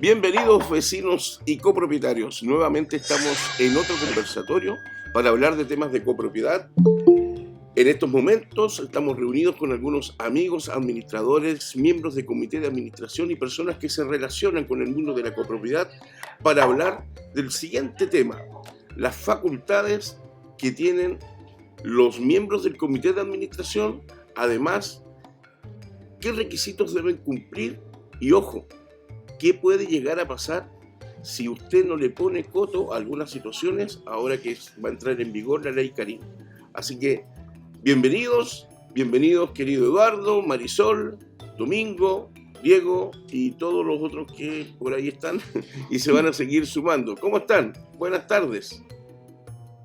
Bienvenidos vecinos y copropietarios. Nuevamente estamos en otro conversatorio para hablar de temas de copropiedad. En estos momentos estamos reunidos con algunos amigos, administradores, miembros de comité de administración y personas que se relacionan con el mundo de la copropiedad para hablar del siguiente tema: las facultades que tienen los miembros del comité de administración, además, qué requisitos deben cumplir y, ojo, qué puede llegar a pasar si usted no le pone coto a algunas situaciones ahora que va a entrar en vigor la ley Karim. Así que bienvenidos querido Eduardo, Marisol, Domingo, Diego y todos los otros que por ahí están y se van a seguir sumando. ¿Cómo están? Buenas tardes.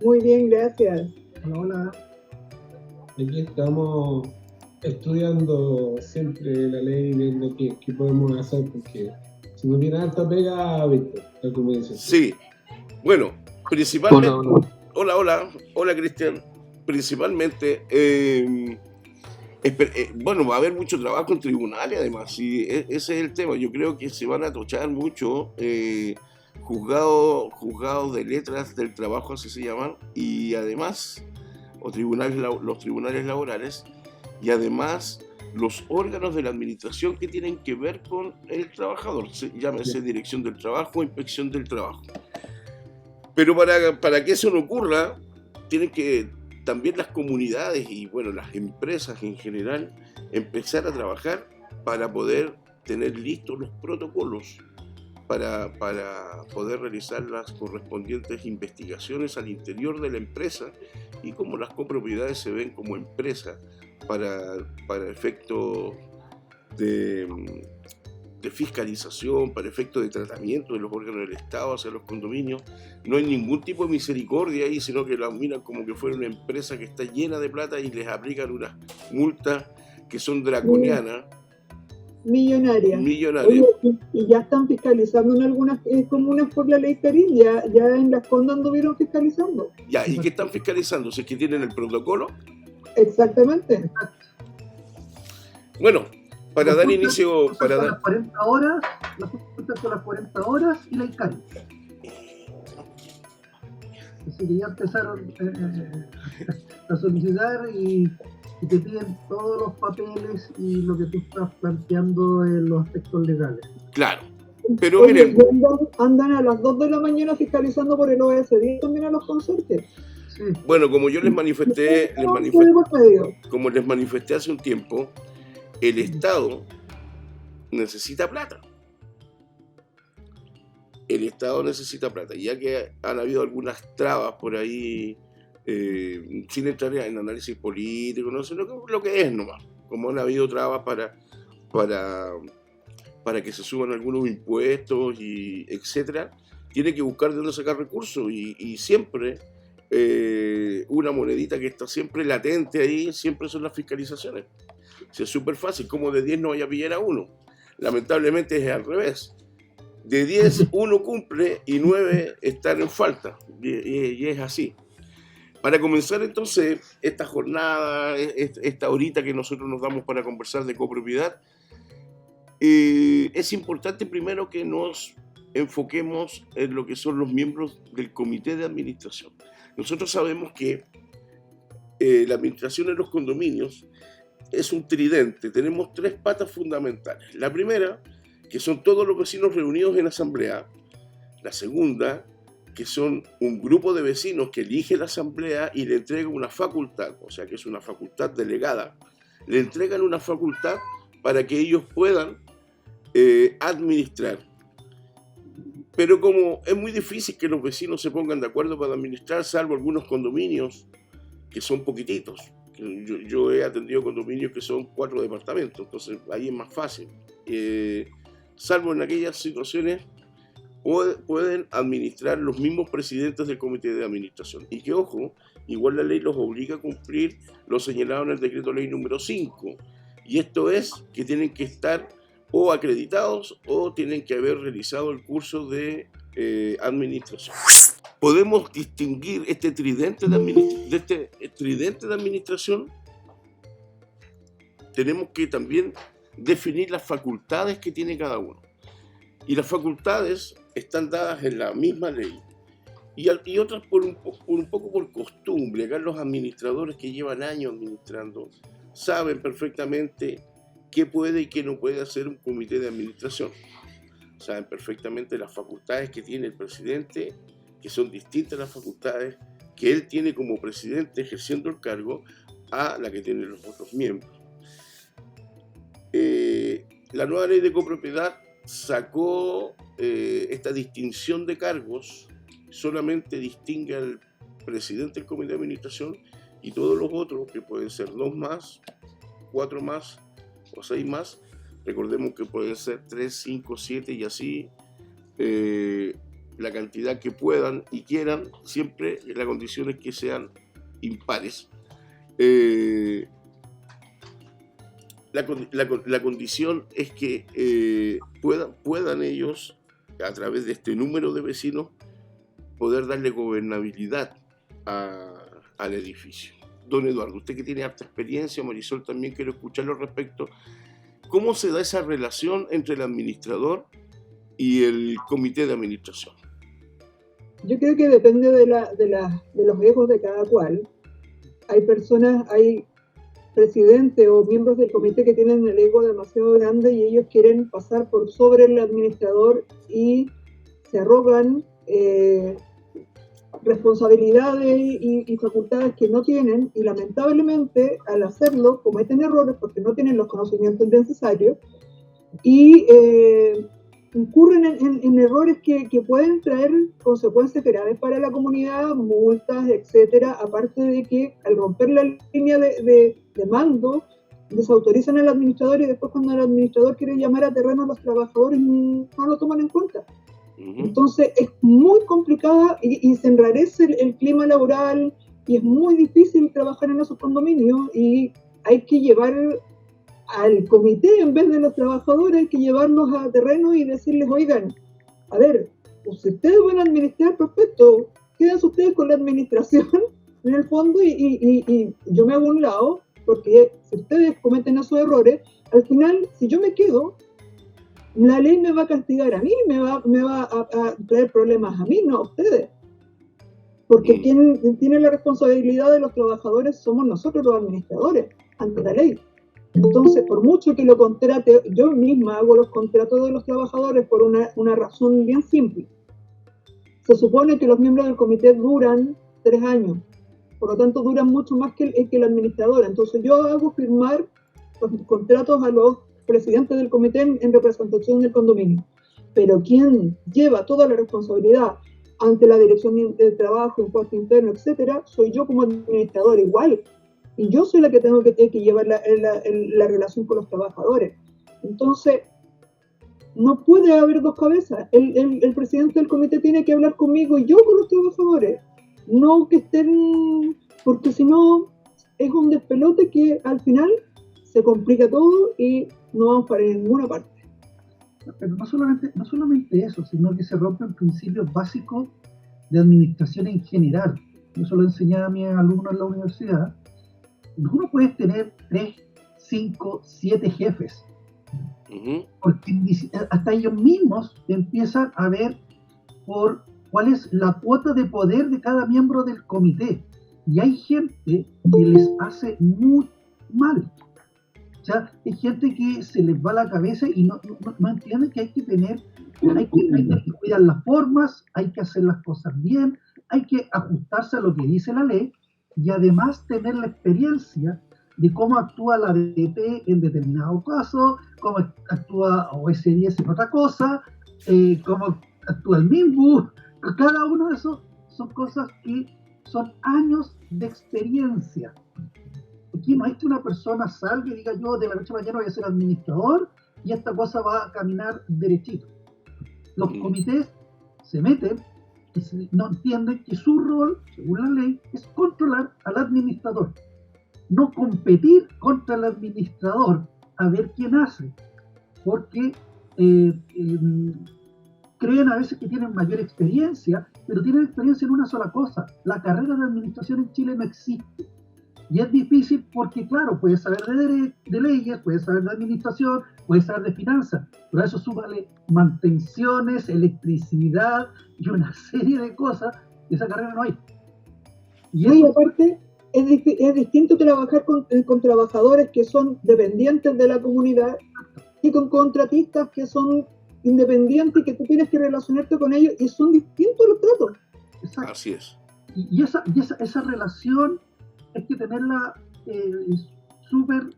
Muy bien, gracias. Hola. Aquí estamos estudiando siempre la ley, viendo qué podemos hacer, porque si no tiene alta pega, ¿viste? Como dices. Sí. Bueno, principalmente... Hola, Cristian. Principalmente, bueno, va a haber mucho trabajo en tribunales, además, y ese es el tema. Yo creo que se van a tochar mucho juzgados de letras del trabajo, así se llaman, y además, los tribunales laborales, y además los órganos de la administración que tienen que ver con el trabajador, llámese Dirección del Trabajo, Inspección del Trabajo. Pero para que eso no ocurra, tienen que también las comunidades y bueno, las empresas en general empezar a trabajar para poder tener listos los protocolos para poder realizar las correspondientes investigaciones al interior de la empresa, y como las copropiedades se ven como empresa para efectos de fiscalización, para efectos de tratamiento de los órganos del Estado hacia los condominios, no hay ningún tipo de misericordia ahí, sino que las miran como que fuera una empresa que está llena de plata y les aplican unas multas que son draconianas. Millonarias. Millonarias. Oye, y ya están fiscalizando en algunas comunas por la ley Karim, ya en Las Condes anduvieron fiscalizando. Ya, ¿y qué están fiscalizando? ¿Si es que tienen el protocolo? Exactamente. Bueno, para dar inicio... Las 40 horas, las consultas por las 40 horas y la Karim. Así que ya empezaron a solicitar y te piden todos los papeles y lo que tú estás planteando en los aspectos legales. Claro, pero oye, miren... Andan a las 2 de la mañana fiscalizando por el OSD también a los conserjes. Sí. Bueno, como yo les manifesté hace un tiempo, el Estado necesita plata. El Estado necesita plata, ya que han habido algunas trabas por ahí, sin entrar en análisis político, no sé lo que es nomás, como han habido trabas para que se suban algunos impuestos y etcétera, tiene que buscar de dónde sacar recursos y siempre una monedita que está siempre latente ahí, siempre son las fiscalizaciones. O sea, es súper fácil, como de 10 no vaya a pillar a uno. Lamentablemente es al revés. De 10 uno cumple y 9 están en falta, y es así. Para comenzar entonces esta jornada, esta horita que nosotros nos damos para conversar de copropiedad, es importante primero que nos enfoquemos en lo que son los miembros del comité de administración. Nosotros sabemos que la administración en los condominios es un tridente. Tenemos 3 patas fundamentales. La primera, que son todos los vecinos reunidos en asamblea. La segunda, que son un grupo de vecinos que elige la asamblea y le entrega una facultad, o sea que es una facultad delegada. Le entregan una facultad para que ellos puedan administrar. Pero como es muy difícil que los vecinos se pongan de acuerdo para administrar, salvo algunos condominios que son poquititos. Yo he atendido condominios que son 4 departamentos, entonces ahí es más fácil. Salvo en aquellas situaciones, pueden administrar los mismos presidentes del comité de administración. Y que, ojo, igual la ley los obliga a cumplir lo señalado en el decreto ley número 5. Y esto es que tienen que estar o acreditados o tienen que haber realizado el curso de administración. Podemos distinguir este tridente de administración. Tenemos que también definir las facultades que tiene cada uno. Y las facultades están dadas en la misma ley. Y otras por un poco por costumbre. Acá los administradores que llevan años administrando saben perfectamente qué puede y qué no puede hacer un comité de administración. Saben perfectamente las facultades que tiene el presidente, que son distintas a las facultades que él tiene como presidente ejerciendo el cargo a la que tienen los otros miembros. La nueva ley de copropiedad sacó esta distinción de cargos, solamente distingue al presidente del comité de administración y todos los otros, que pueden ser 2 más, 4 más o 6 más. Recordemos que pueden ser 3, 5, 7 y así la cantidad que puedan y quieran, siempre la condición es que sean impares. La condición es que puedan ellos, a través de este número de vecinos, poder darle gobernabilidad al edificio. Don Eduardo, usted que tiene harta experiencia, Marisol también quiero escucharlo al respecto. ¿Cómo se da esa relación entre el administrador y el comité de administración? Yo creo que depende de los egos de cada cual. Hay presidentes o miembros del comité que tienen el ego demasiado grande y ellos quieren pasar por sobre el administrador y se arrogan responsabilidades y facultades que no tienen, y lamentablemente al hacerlo cometen errores porque no tienen los conocimientos necesarios y incurren en errores que pueden traer consecuencias graves para la comunidad, multas, etcétera, aparte de que al romper la línea de mando desautorizan al administrador y después cuando el administrador quiere llamar a terreno a los trabajadores no lo toman en cuenta. Entonces es muy complicada y se enrarece el clima laboral y es muy difícil trabajar en esos condominios y hay que llevar al comité en vez de los trabajadores, hay que llevarlos a terreno y decirles, oigan, a ver, pues si ustedes van a administrar, perfecto, quédense ustedes con la administración en el fondo y yo me hago un lado, porque si ustedes cometen esos errores, al final, si yo me quedo, la ley me va a castigar a mí, me va a traer problemas a mí, no a ustedes. Porque quien tiene la responsabilidad de los trabajadores somos nosotros los administradores, ante la ley. Entonces, por mucho que lo contrate, yo misma hago los contratos de los trabajadores por una razón bien simple. Se supone que los miembros del comité duran 3 años, por lo tanto duran mucho más que el administrador. Entonces yo hago firmar los contratos a los presidentes del comité en representación del condominio. Pero quien lleva toda la responsabilidad ante la Dirección de Trabajo, Impuesto Interno, etcétera, soy yo como administrador igual. Y yo soy la que tengo que llevar la relación con los trabajadores. Entonces, no puede haber 2 cabezas. El presidente del comité tiene que hablar conmigo y yo con los trabajadores. No que estén, porque si no es un despelote que al final se complica todo y no vamos para ninguna parte. Pero no solamente eso, sino que se rompen principios básicos de administración en general. Yo eso lo enseñaba a mis alumnos en la universidad. Uno puede tener 3, 5, 7 jefes, porque hasta ellos mismos empiezan a ver por cuál es la cuota de poder de cada miembro del comité. Y hay gente que les hace muy mal. O sea, hay gente que se les va la cabeza y no entienden que hay que cuidar las formas, hay que hacer las cosas bien, hay que ajustarse a lo que dice la ley y además tener la experiencia de cómo actúa la DT en determinado caso, cómo actúa OS10 en otra cosa, cómo actúa el MIMBU. Cada uno de esos son cosas que son años de experiencia. Aquí no es que una persona salga y diga yo de la noche a la mañana voy a ser administrador y esta cosa va a caminar derechito. Los comités se meten y no entienden que su rol, según la ley, es controlar al administrador, no competir contra el administrador a ver quién hace, porque creen a veces que tienen mayor experiencia, pero tienen experiencia en una sola cosa. La carrera de administración en Chile no existe. Y es difícil porque, claro, puedes saber de leyes, puedes saber de administración, puedes saber de finanzas, pero a eso súmale mantenciones, electricidad y una serie de cosas que esa carrera no hay. Y aparte, es distinto trabajar con trabajadores que son dependientes de la comunidad y con contratistas que son independientes y que tú tienes que relacionarte con ellos y son distintos los tratos. Exacto. Así es. Y esa relación hay que tenerla súper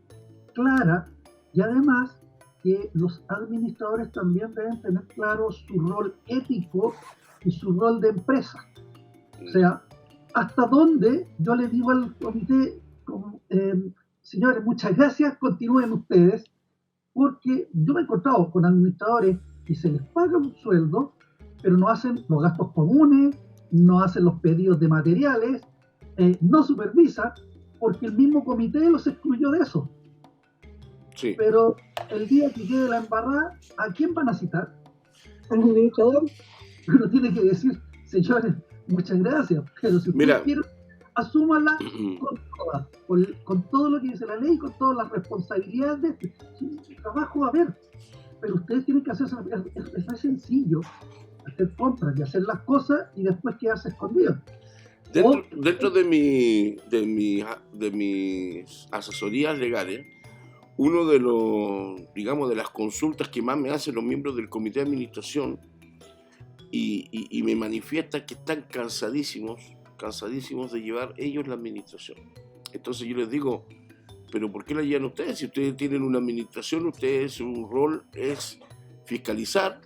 clara, y además que los administradores también deben tener claro su rol ético y su rol de empresa. O sea, hasta dónde yo le digo al comité, señores, muchas gracias, continúen ustedes, porque yo me he encontrado con administradores que se les paga un sueldo, pero no hacen los gastos comunes, no hacen los pedidos de materiales, no supervisan, porque el mismo comité los excluyó de eso. Sí. Pero el día que quede la embarrada, ¿a quién van a citar? Al administrador. Uno tiene que decir, señores, muchas gracias, pero si ustedes quieren, asúmala con todo lo que dice la ley, con todas las responsabilidades de este. El trabajo va a haber, pero ustedes tienen que hacer eso. Es sencillo, hacer compras y hacer las cosas y después quedarse escondidos. Dentro de mis asesorías legales, uno de de las consultas que más me hacen los miembros del comité de administración y me manifiestan que están cansadísimos de llevar ellos la administración. Entonces yo les digo, pero ¿por qué la llevan ustedes? Si ustedes tienen una administración, ustedes su rol es fiscalizar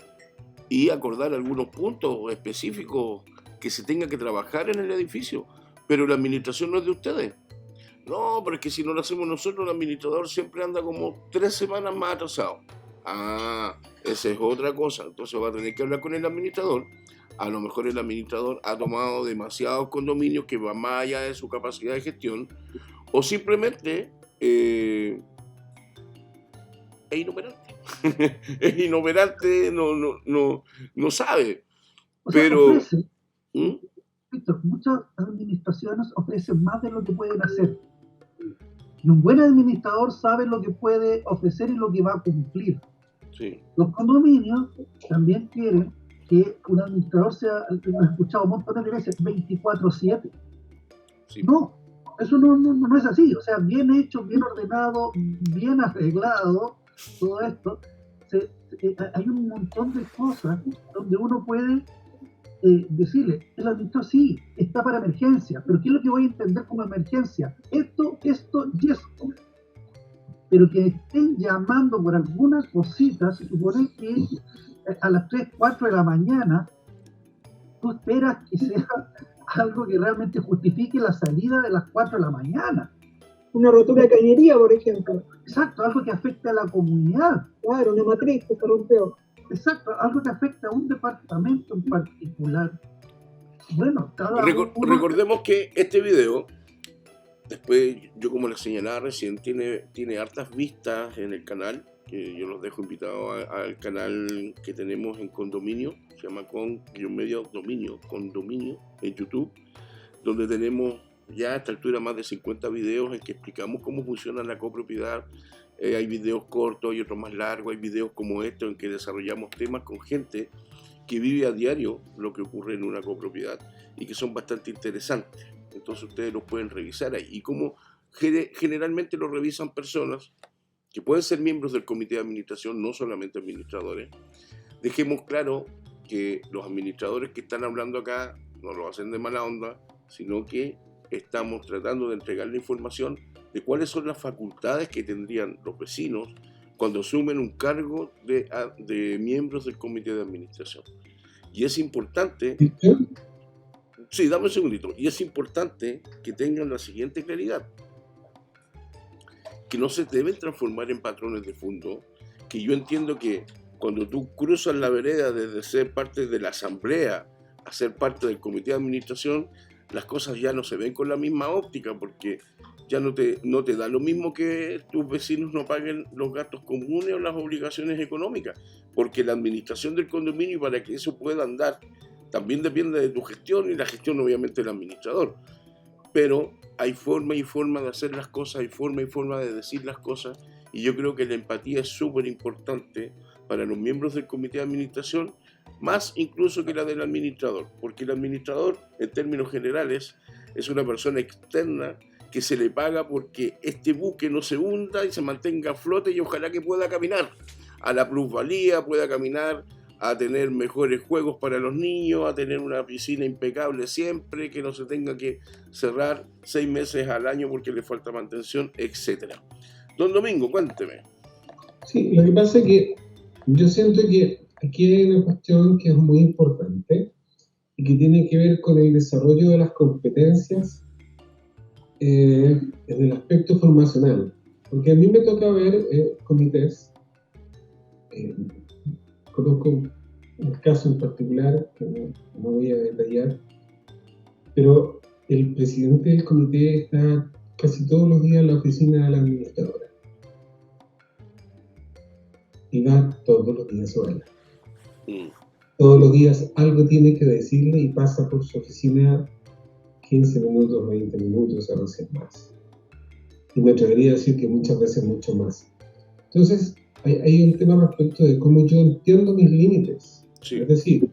y acordar algunos puntos específicos que se tenga que trabajar en el edificio, pero la administración no es de ustedes. No, pero es que si no lo hacemos nosotros, el administrador siempre anda como 3 semanas más atrasado. Ah, esa es otra cosa. Entonces va a tener que hablar con el administrador. A lo mejor el administrador ha tomado demasiados condominios que van más allá de su capacidad de gestión, o simplemente es inoperante. Es inoperante, no sabe. O sea, pero ofrece, Víctor, muchas administraciones ofrecen más de lo que pueden hacer. Y un buen administrador sabe lo que puede ofrecer y lo que va a cumplir. Sí. Los condominios también quieren que un administrador sea, lo he escuchado un montón de veces, 24/7. Sí. No, eso no es así. O sea, bien hecho, bien ordenado, bien arreglado, todo esto. Hay un montón de cosas donde uno puede decirle, el administrador sí, está para emergencia, pero ¿qué es lo que voy a entender como emergencia? Esto y esto. Pero que estén llamando por algunas cositas, se supone que a las 3, 4 de la mañana, tú esperas que sea algo que realmente justifique la salida de las 4 de la mañana. Una rotura de cañería, por ejemplo. Exacto, algo que afecte a la comunidad. Claro, una matriz que se rompió. Exacto, algo que afecta a un departamento en particular. Bueno, recordemos que este video, después yo como les señalaba recién, tiene hartas vistas en el canal, que yo los dejo invitados al canal que tenemos en Condominio, se llama Condominio en YouTube, donde tenemos ya a esta altura más de 50 videos en que explicamos cómo funciona la copropiedad. Hay videos cortos y otros más largos, hay videos como estos en que desarrollamos temas con gente que vive a diario lo que ocurre en una copropiedad y que son bastante interesantes. Entonces ustedes los pueden revisar ahí. Y como generalmente lo revisan personas que pueden ser miembros del comité de administración, no solamente administradores, dejemos claro que los administradores que están hablando acá no lo hacen de mala onda, sino que estamos tratando de entregar la información de cuáles son las facultades que tendrían los vecinos cuando asumen un cargo de miembros del comité de administración. Y es importante... Sí, dame un segundito. Y es importante que tengan la siguiente claridad. Que no se deben transformar en patrones de fondo. Que yo entiendo que cuando tú cruzas la vereda desde ser parte de la asamblea a ser parte del comité de administración, las cosas ya no se ven con la misma óptica, porque ya no te da lo mismo que tus vecinos no paguen los gastos comunes o las obligaciones económicas, porque la administración del condominio, para que eso pueda andar, también depende de tu gestión, y la gestión obviamente del administrador. pero hay forma y forma de hacer las cosas, hay forma y forma de decir las cosas, y yo creo que la empatía es súper importante para los miembros del comité de administración, más incluso que la del administrador, porque el administrador, en términos generales, es una persona externa que se le paga porque este buque no se hunda y se mantenga a flote, y ojalá que pueda caminar a la plusvalía, pueda caminar a tener mejores juegos para los niños, a tener una piscina impecable siempre, que no se tenga que cerrar 6 meses al año porque le falta mantención, etc. Don Domingo, cuénteme. Sí, lo que pasa es que yo siento que aquí hay una cuestión que es muy importante y que tiene que ver con el desarrollo de las competencias en el aspecto formacional. Porque a mí me toca ver comités, conozco un caso en particular que no voy a detallar, pero el presidente del comité está casi todos los días en la oficina de la administradora. Y va todos los días sola. Todos los días algo tiene que decirle y pasa por su oficina 15 minutos, 20 minutos, a veces más. Y me atrevería a decir que muchas veces mucho más. Entonces, hay un tema respecto de cómo yo entiendo mis límites. Sí. Es decir,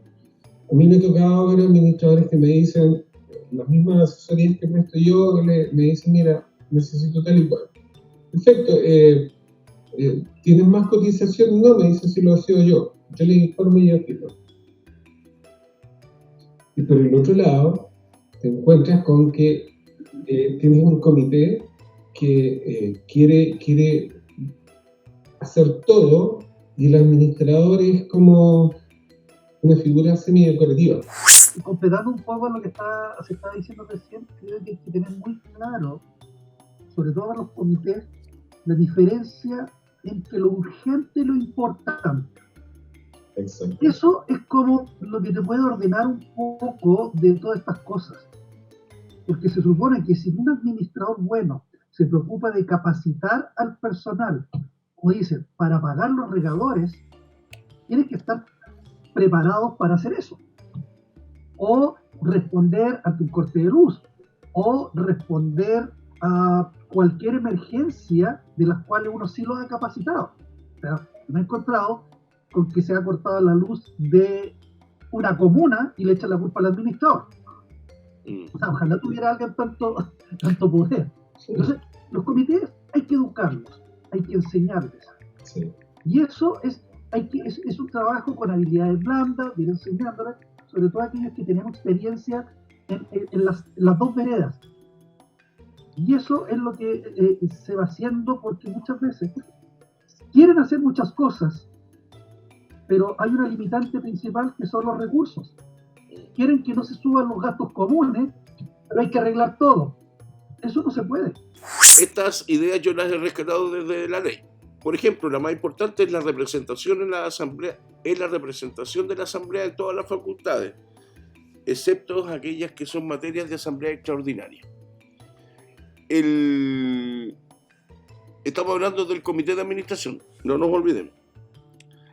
a mí me ha tocado ver administradores que me dicen, las mismas asesorías que presto yo, me dicen, mira, necesito tal y cual. Perfecto, ¿tienes más cotización? No, me dicen si lo hacía yo. Yo les informo y ya firmo. Y por el otro lado, te encuentras con que tienes un comité que quiere hacer todo y el administrador es como una figura semi-decorativa. Completando un poco lo que se está diciendo recién, creo que hay que tener muy claro, sobre todo en los comités, la diferencia entre lo urgente y lo importante. Exacto. Eso es como lo que te puede ordenar un poco de todas estas cosas. Porque se supone que si un administrador bueno se preocupa de capacitar al personal, como dicen, para pagar los regadores, tienen que estar preparados para hacer eso. O responder ante un corte de luz, o responder a cualquier emergencia de las cuales uno sí lo ha capacitado. O sea, me he encontrado con que se ha cortado la luz de una comuna y le echan la culpa al administrador. O sea, ojalá tuviera alguien tanto poder. Entonces, los comités hay que educarlos, hay que enseñarles. Sí. Y eso es un trabajo con habilidades blandas, ir enseñándoles, sobre todo aquellos que tenemos experiencia en las dos veredas. Y eso es lo que se va haciendo, porque muchas veces quieren hacer muchas cosas, pero hay una limitante principal que son los recursos. Quieren que no se suban los gastos comunes, pero hay que arreglar todo. Eso no se puede. Estas ideas yo las he rescatado desde la ley. Por ejemplo, la más importante es la representación en la asamblea, es la representación de la asamblea en todas las facultades, excepto aquellas que son materias de asamblea extraordinaria. Estamos hablando del comité de administración, no nos olvidemos.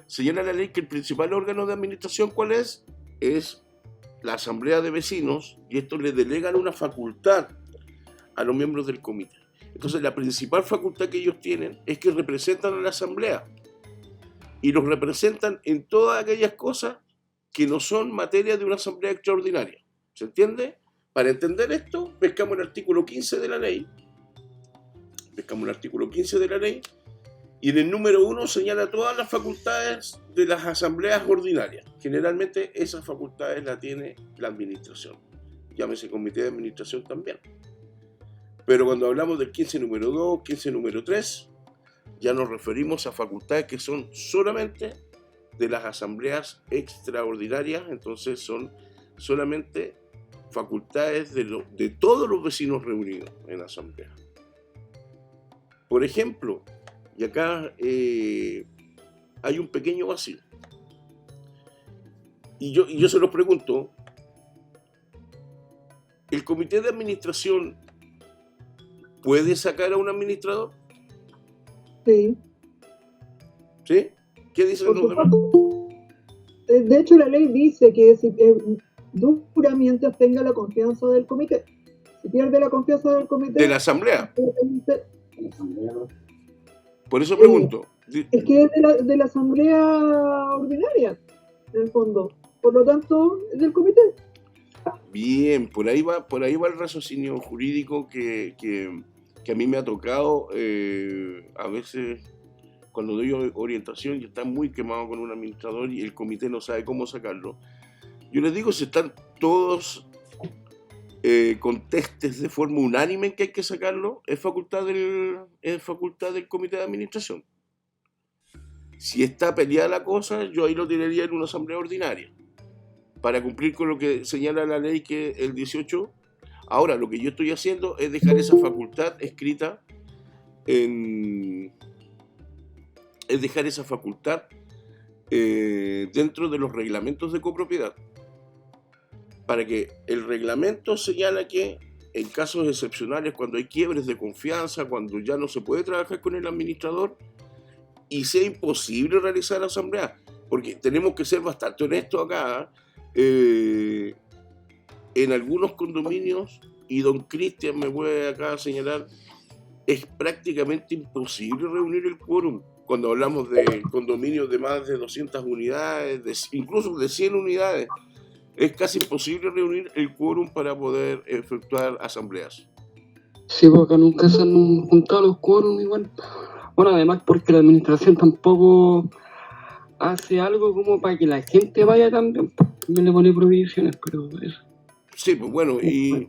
Señala la ley que el principal órgano de administración, ¿cuál es? Es la asamblea de vecinos, y esto le delegan una facultad a los miembros del comité. Entonces, la principal facultad que ellos tienen es que representan a la asamblea, y los representan en todas aquellas cosas que no son materia de una asamblea extraordinaria. ¿Se entiende? Para entender esto, pescamos el artículo 15 de la ley. Y en el número 1 señala todas las facultades de las asambleas ordinarias. Generalmente esas facultades las tiene la administración. Llámese comité de administración también. Pero cuando hablamos del 15 número 2, 15 número 3, ya nos referimos a facultades que son solamente de las asambleas extraordinarias. Entonces son solamente facultades de todos los vecinos reunidos en asamblea. Por ejemplo, y acá hay un pequeño vacío. Y yo se los pregunto, ¿el comité de administración puede sacar a un administrador? Sí. ¿Sí? ¿Qué dicen los demás? De hecho, la ley dice que dura mientras tenga la confianza del comité. se pierde la confianza del comité. De la asamblea. Por eso pregunto. Es que es de la asamblea ordinaria, en el fondo. Por lo tanto, es del comité. Bien, por ahí va el raciocinio jurídico que a mí me ha tocado a veces cuando doy orientación y está muy quemado con un administrador y el comité no sabe cómo sacarlo. Yo les digo, si están todos contestes de forma unánime en que hay que sacarlo, es facultad del comité de administración. Si está peleada la cosa, yo ahí lo tiraría en una asamblea ordinaria, para cumplir con lo que señala la ley, que el 18. Ahora, lo que yo estoy haciendo es dejar esa facultad escrita dentro de los reglamentos de copropiedad, para que el reglamento señala que en casos excepcionales, cuando hay quiebres de confianza, cuando ya no se puede trabajar con el administrador y sea imposible realizar asamblea, porque tenemos que ser bastante honestos acá, en algunos condominios, y don Cristian me puede acá señalar, es prácticamente imposible reunir el quórum. Cuando hablamos de condominios de más de 200 unidades, incluso de 100 unidades, es casi imposible reunir el quórum para poder efectuar asambleas. Sí, porque nunca se han juntado los quórum igual. Bueno, además porque la administración tampoco hace algo como para que la gente vaya también. También le pone prohibiciones, pero eso. Sí, pues bueno, y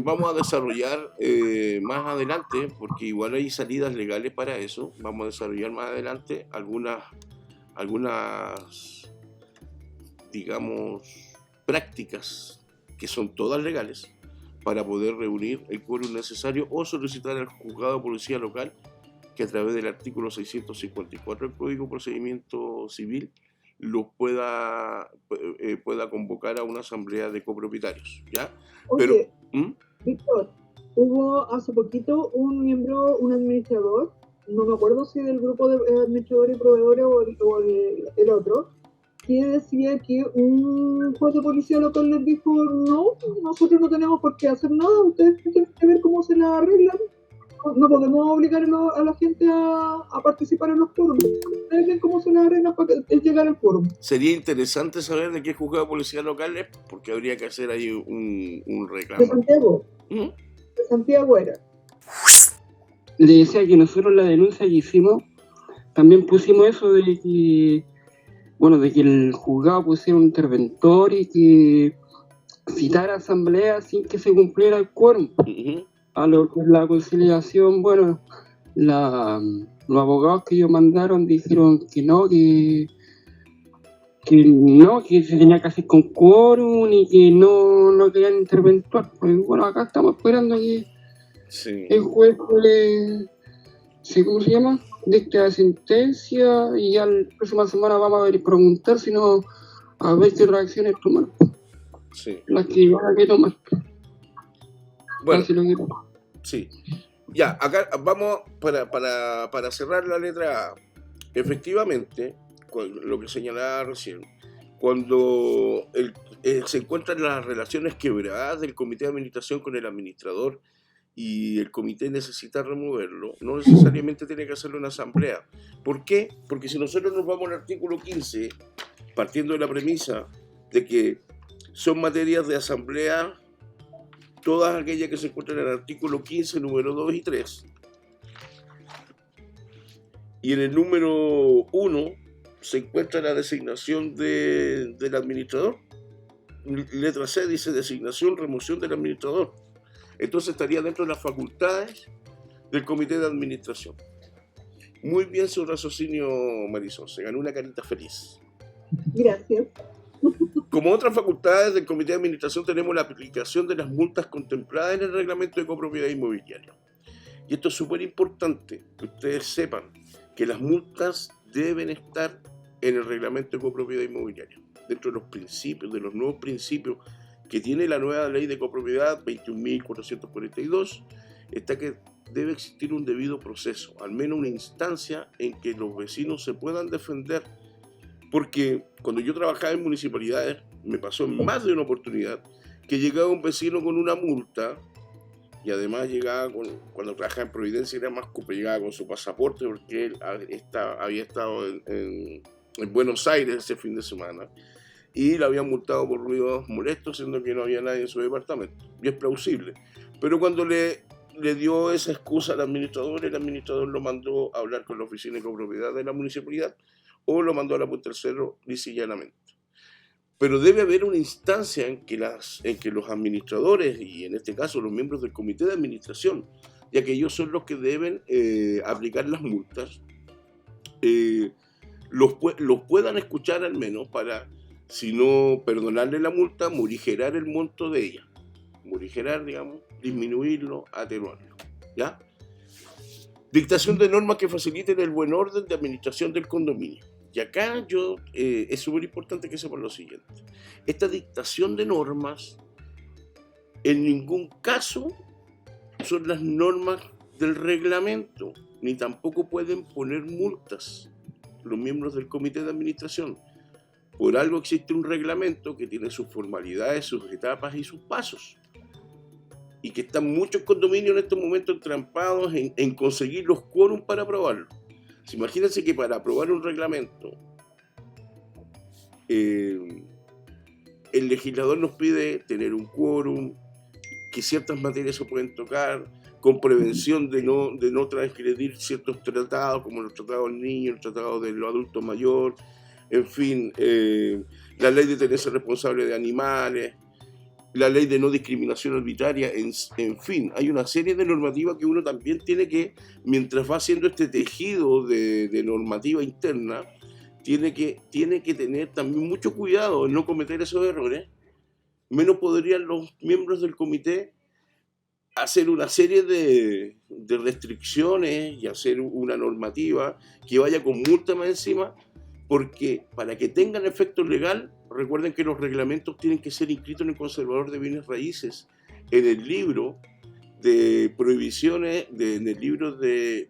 vamos a desarrollar más adelante, porque igual hay salidas legales para eso, vamos a desarrollar más adelante algunas digamos, prácticas que son todas legales para poder reunir el quórum necesario o solicitar al juzgado de policía local que a través del artículo 654 del Código de Procedimiento Civil los pueda convocar a una asamblea de copropietarios, ¿ya? Oye, pero, Víctor, hubo hace poquito un administrador, no me acuerdo si del grupo de administradores y proveedores o el otro, que decía que un juez de policía local les dijo, no, nosotros no tenemos por qué hacer nada, ustedes tienen que ver cómo se la arreglan, no podemos obligar a la gente a participar en los quórums, ustedes ven cómo se la arreglan para llegar al quórum. Sería interesante saber de qué juzgado de policía local es, porque habría que hacer ahí un reclamo. De Santiago. De Santiago era. Le decía que nosotros la denuncia que hicimos, también pusimos eso de que el juzgado pusiera un interventor y que citara asamblea sin que se cumpliera el quórum. A lo que es la conciliación, bueno, los abogados que ellos mandaron dijeron que no, que se tenía que hacer con quórum y que no querían interventuar. Pues bueno, acá estamos esperando que el juez ¿cómo se llama? Dicte la sentencia y ya la próxima semana vamos a ver y preguntar, si no, a ver qué reacciones tomar. Sí. Las que van a que tomar. Bueno, sí. Ya, acá vamos para cerrar la letra A. Efectivamente, lo que señalaba recién, cuando se encuentran las relaciones quebradas del comité de administración con el administrador y el comité necesita removerlo, no necesariamente tiene que hacerlo en asamblea. ¿Por qué? Porque si nosotros nos vamos al artículo 15, partiendo de la premisa de que son materias de asamblea todas aquellas que se encuentran en el artículo 15, número 2 y 3, y en el número 1 se encuentra la designación del administrador. Letra C dice designación, remoción del administrador. Entonces estaría dentro de las facultades del comité de administración. Muy bien su raciocinio, Marisol, se ganó una carita feliz. Gracias. Como otras facultades del comité de administración tenemos la aplicación de las multas contempladas en el reglamento de copropiedad inmobiliaria. Y esto es súper importante, que ustedes sepan que las multas deben estar en el reglamento de copropiedad inmobiliaria. Dentro de los principios, de los nuevos principios que tiene la nueva ley de copropiedad 21.442, está que debe existir un debido proceso, al menos una instancia en que los vecinos se puedan defender. Porque cuando yo trabajaba en municipalidades, me pasó en más de una oportunidad, que llegaba un vecino con una multa, y además llegaba cuando trabajaba en Providencia era más cupo, llegaba con su pasaporte porque él había estado en Buenos Aires ese fin de semana y le habían multado por ruidos molestos, siendo que no había nadie en su departamento. Y es plausible. Pero cuando le dio esa excusa al administrador, el administrador lo mandó a hablar con la oficina de copropiedad de la municipalidad o lo mandó a la Puerta del Cerro lisa y llanamente. Pero debe haber una instancia en que los administradores, y en este caso los miembros del comité de administración, ya que ellos son los que deben aplicar las multas, los puedan escuchar al menos para, si no perdonarle la multa, morigerar el monto de ella. Morigerar, digamos, disminuirlo, atenuarlo. ¿Ya? Dictación de normas que faciliten el buen orden de administración del condominio. Y acá es súper importante que sepan lo siguiente. Esta dictación de normas en ningún caso son las normas del reglamento, ni tampoco pueden poner multas los miembros del comité de administración. Por algo existe un reglamento que tiene sus formalidades, sus etapas y sus pasos. Y que están muchos condominios en estos momentos entrampados en conseguir los quórums para aprobarlo. Imagínense que para aprobar un reglamento, el legislador nos pide tener un quórum, que ciertas materias se pueden tocar, con prevención de no transgredir ciertos tratados, como los tratados del niño, el tratado de los adultos mayores, en fin, la ley de tenerse responsable de animales, la ley de no discriminación arbitraria, en fin, hay una serie de normativas que uno también tiene que, mientras va haciendo este tejido de normativa interna, tiene que tener también mucho cuidado en no cometer esos errores. Menos podrían los miembros del comité hacer una serie de restricciones y hacer una normativa que vaya con multa más encima, porque para que tengan efecto legal, recuerden que los reglamentos tienen que ser inscritos en el Conservador de Bienes Raíces, en el libro de prohibiciones, en el libro de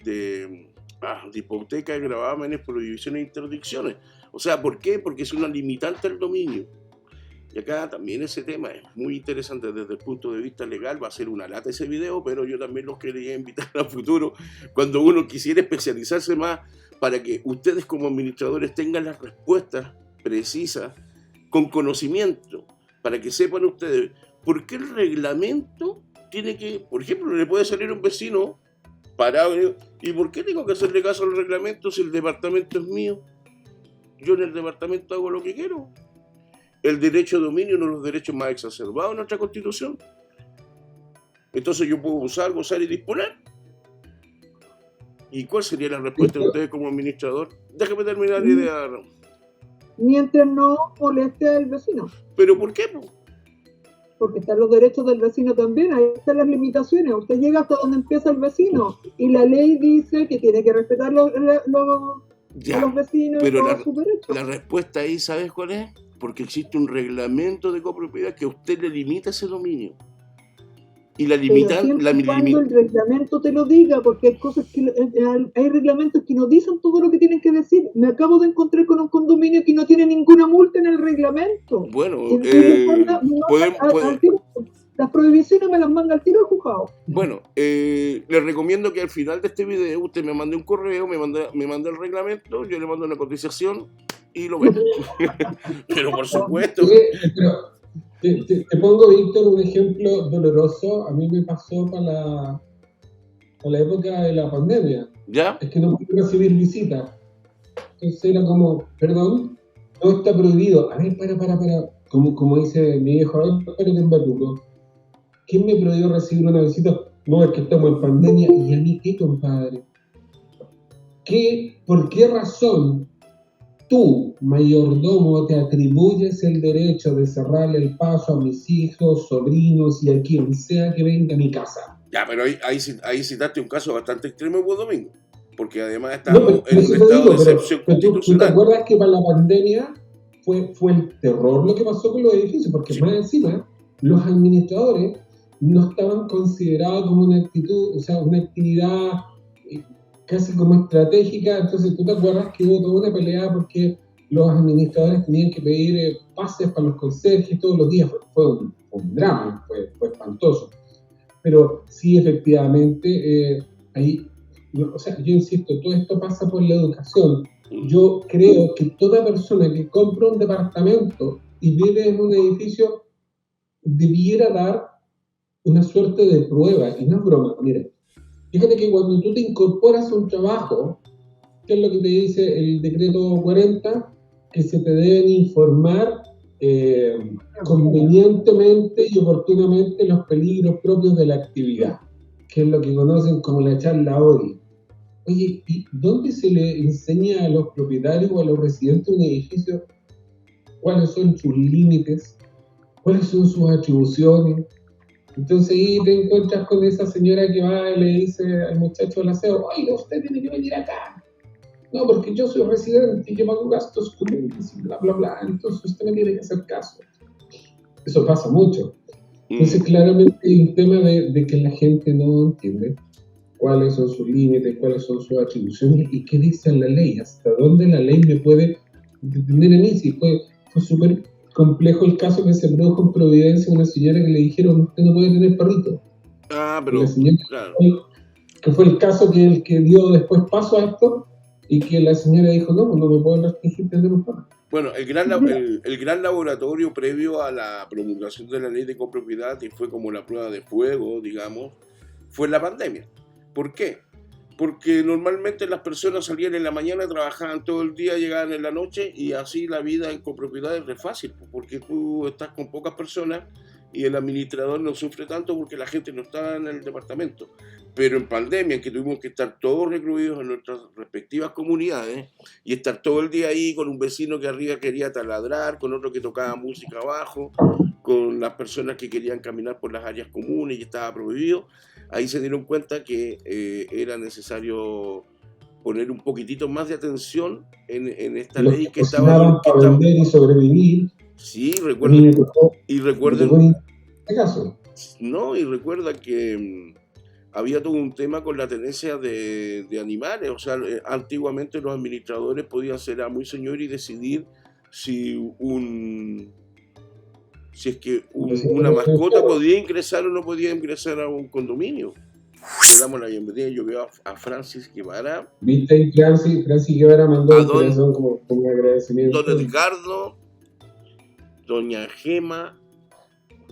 hipoteca, de gravámenes, prohibiciones e interdicciones. O sea, ¿por qué? Porque es una limitante al dominio. Y acá también ese tema es muy interesante desde el punto de vista legal. Va a ser una lata ese video, pero yo también los quería invitar a futuro, cuando uno quisiera especializarse más, para que ustedes como administradores tengan las respuestas precisas, con conocimiento, para que sepan ustedes por qué el reglamento tiene que, por ejemplo, le puede salir un vecino parado, ¿y por qué tengo que hacerle caso al reglamento si el departamento es mío? Yo en el departamento hago lo que quiero. El derecho de dominio es uno de los derechos más exacerbados en nuestra Constitución. Entonces yo puedo usar, gozar y disponer. ¿Y cuál sería la respuesta de ustedes como administrador? Déjame terminar la idea. Mientras no moleste al vecino. ¿Pero por qué? Porque están los derechos del vecino también, ahí están las limitaciones. Usted llega hasta donde empieza el vecino y la ley dice que tiene que respetar a los vecinos y todos sus derechos. La respuesta ahí, ¿sabes cuál es? Porque existe un reglamento de copropiedad que a usted le limita ese dominio. Y la limitan. Cuando el reglamento te lo diga, porque hay cosas hay reglamentos que no dicen todo lo que tienen que decir. Me acabo de encontrar con un condominio que no tiene ninguna multa en el reglamento. Bueno, las prohibiciones me las manda al tiro el juzgado. Bueno, les recomiendo que al final de este video usted me mande un correo, me manda el reglamento, yo le mando una cotización y lo veo. Pero por supuesto. Te pongo, Víctor, un ejemplo doloroso. A mí me pasó para la época de la pandemia. ¿Ya? Es que no pude recibir visitas. Entonces era como, perdón, no está prohibido. A ver, para. Como dice mi viejo, a ver, espérate un batuco. ¿Quién me prohibió recibir una visita? No, es que estamos en pandemia. ¿Y a mí qué, compadre? ¿Por qué razón tú, mayordomo, te atribuyes el derecho de cerrarle el paso a mis hijos, sobrinos y a quien sea que venga a mi casa? Ya, pero ahí citaste un caso bastante extremo, vos, Domingo, porque además estábamos en un estado de excepción constitucional. ¿Tú te acuerdas que para la pandemia fue el terror lo que pasó con los edificios? Porque sí. Más encima, los administradores no estaban considerados como una actitud, o sea, una actividad casi como estratégica. Entonces tú te acuerdas que hubo toda una pelea porque los administradores tenían que pedir pases para los conserjes todos los días. Fue un drama, fue espantoso. Pero sí, efectivamente, yo insisto, todo esto pasa por la educación. Yo creo que toda persona que compra un departamento y vive en un edificio debiera dar una suerte de prueba, y no es broma. Mira, fíjate que cuando tú te incorporas a un trabajo, ¿qué es lo que te dice el decreto 40? Que se te deben informar convenientemente y oportunamente los peligros propios de la actividad, que es lo que conocen como la charla ODI. Oye, ¿y dónde se le enseña a los propietarios o a los residentes de un edificio cuáles son sus límites, cuáles son sus atribuciones? Entonces ahí te encuentras con esa señora que va y le dice al muchacho del aseo: oiga, usted tiene que venir acá. No, porque yo soy residente y yo pago gastos comunes y bla, bla, bla. Entonces usted me tiene que hacer caso. Eso pasa mucho. Entonces claramente hay un tema de que la gente no entiende cuáles son sus límites, cuáles son sus atribuciones y qué dice la ley, hasta dónde la ley me puede detener a mí. Si fue súper complejo el caso que se produjo en Providencia, una señora que le dijeron: usted no puede tener perrito. Pero la señora, claro, que fue el caso que dio después paso a esto, y que la señora dijo: no me pueden restringir tener un perro. Bueno, el gran laboratorio previo a la promulgación de la ley de copropiedad, y fue como la prueba de fuego, digamos, fue la pandemia. ¿Por qué? Porque normalmente las personas salían en la mañana, trabajaban todo el día, llegaban en la noche, y así la vida en copropiedad es re fácil, porque tú estás con pocas personas y el administrador no sufre tanto porque la gente no está en el departamento. Pero en pandemia, en que tuvimos que estar todos recluidos en nuestras respectivas comunidades y estar todo el día ahí con un vecino que arriba quería taladrar, con otro que tocaba música abajo, con las personas que querían caminar por las áreas comunes y estaba prohibido, ahí se dieron cuenta que era necesario poner un poquitito más de atención en esta ley que estaba... para vender y sobrevivir. Sí, recuerden ¿Qué caso? No, y recuerda que había todo un tema con la tenencia de animales. O sea, antiguamente los administradores podían ser amo y señor y decidir si es que una mascota podía ingresar o no podía ingresar a un condominio. Le damos la bienvenida. Yo veo a Francis Guevara. ¿Viste? Francis Guevara mandó un corazón como agradecimiento. Don Edgardo, doña Gema,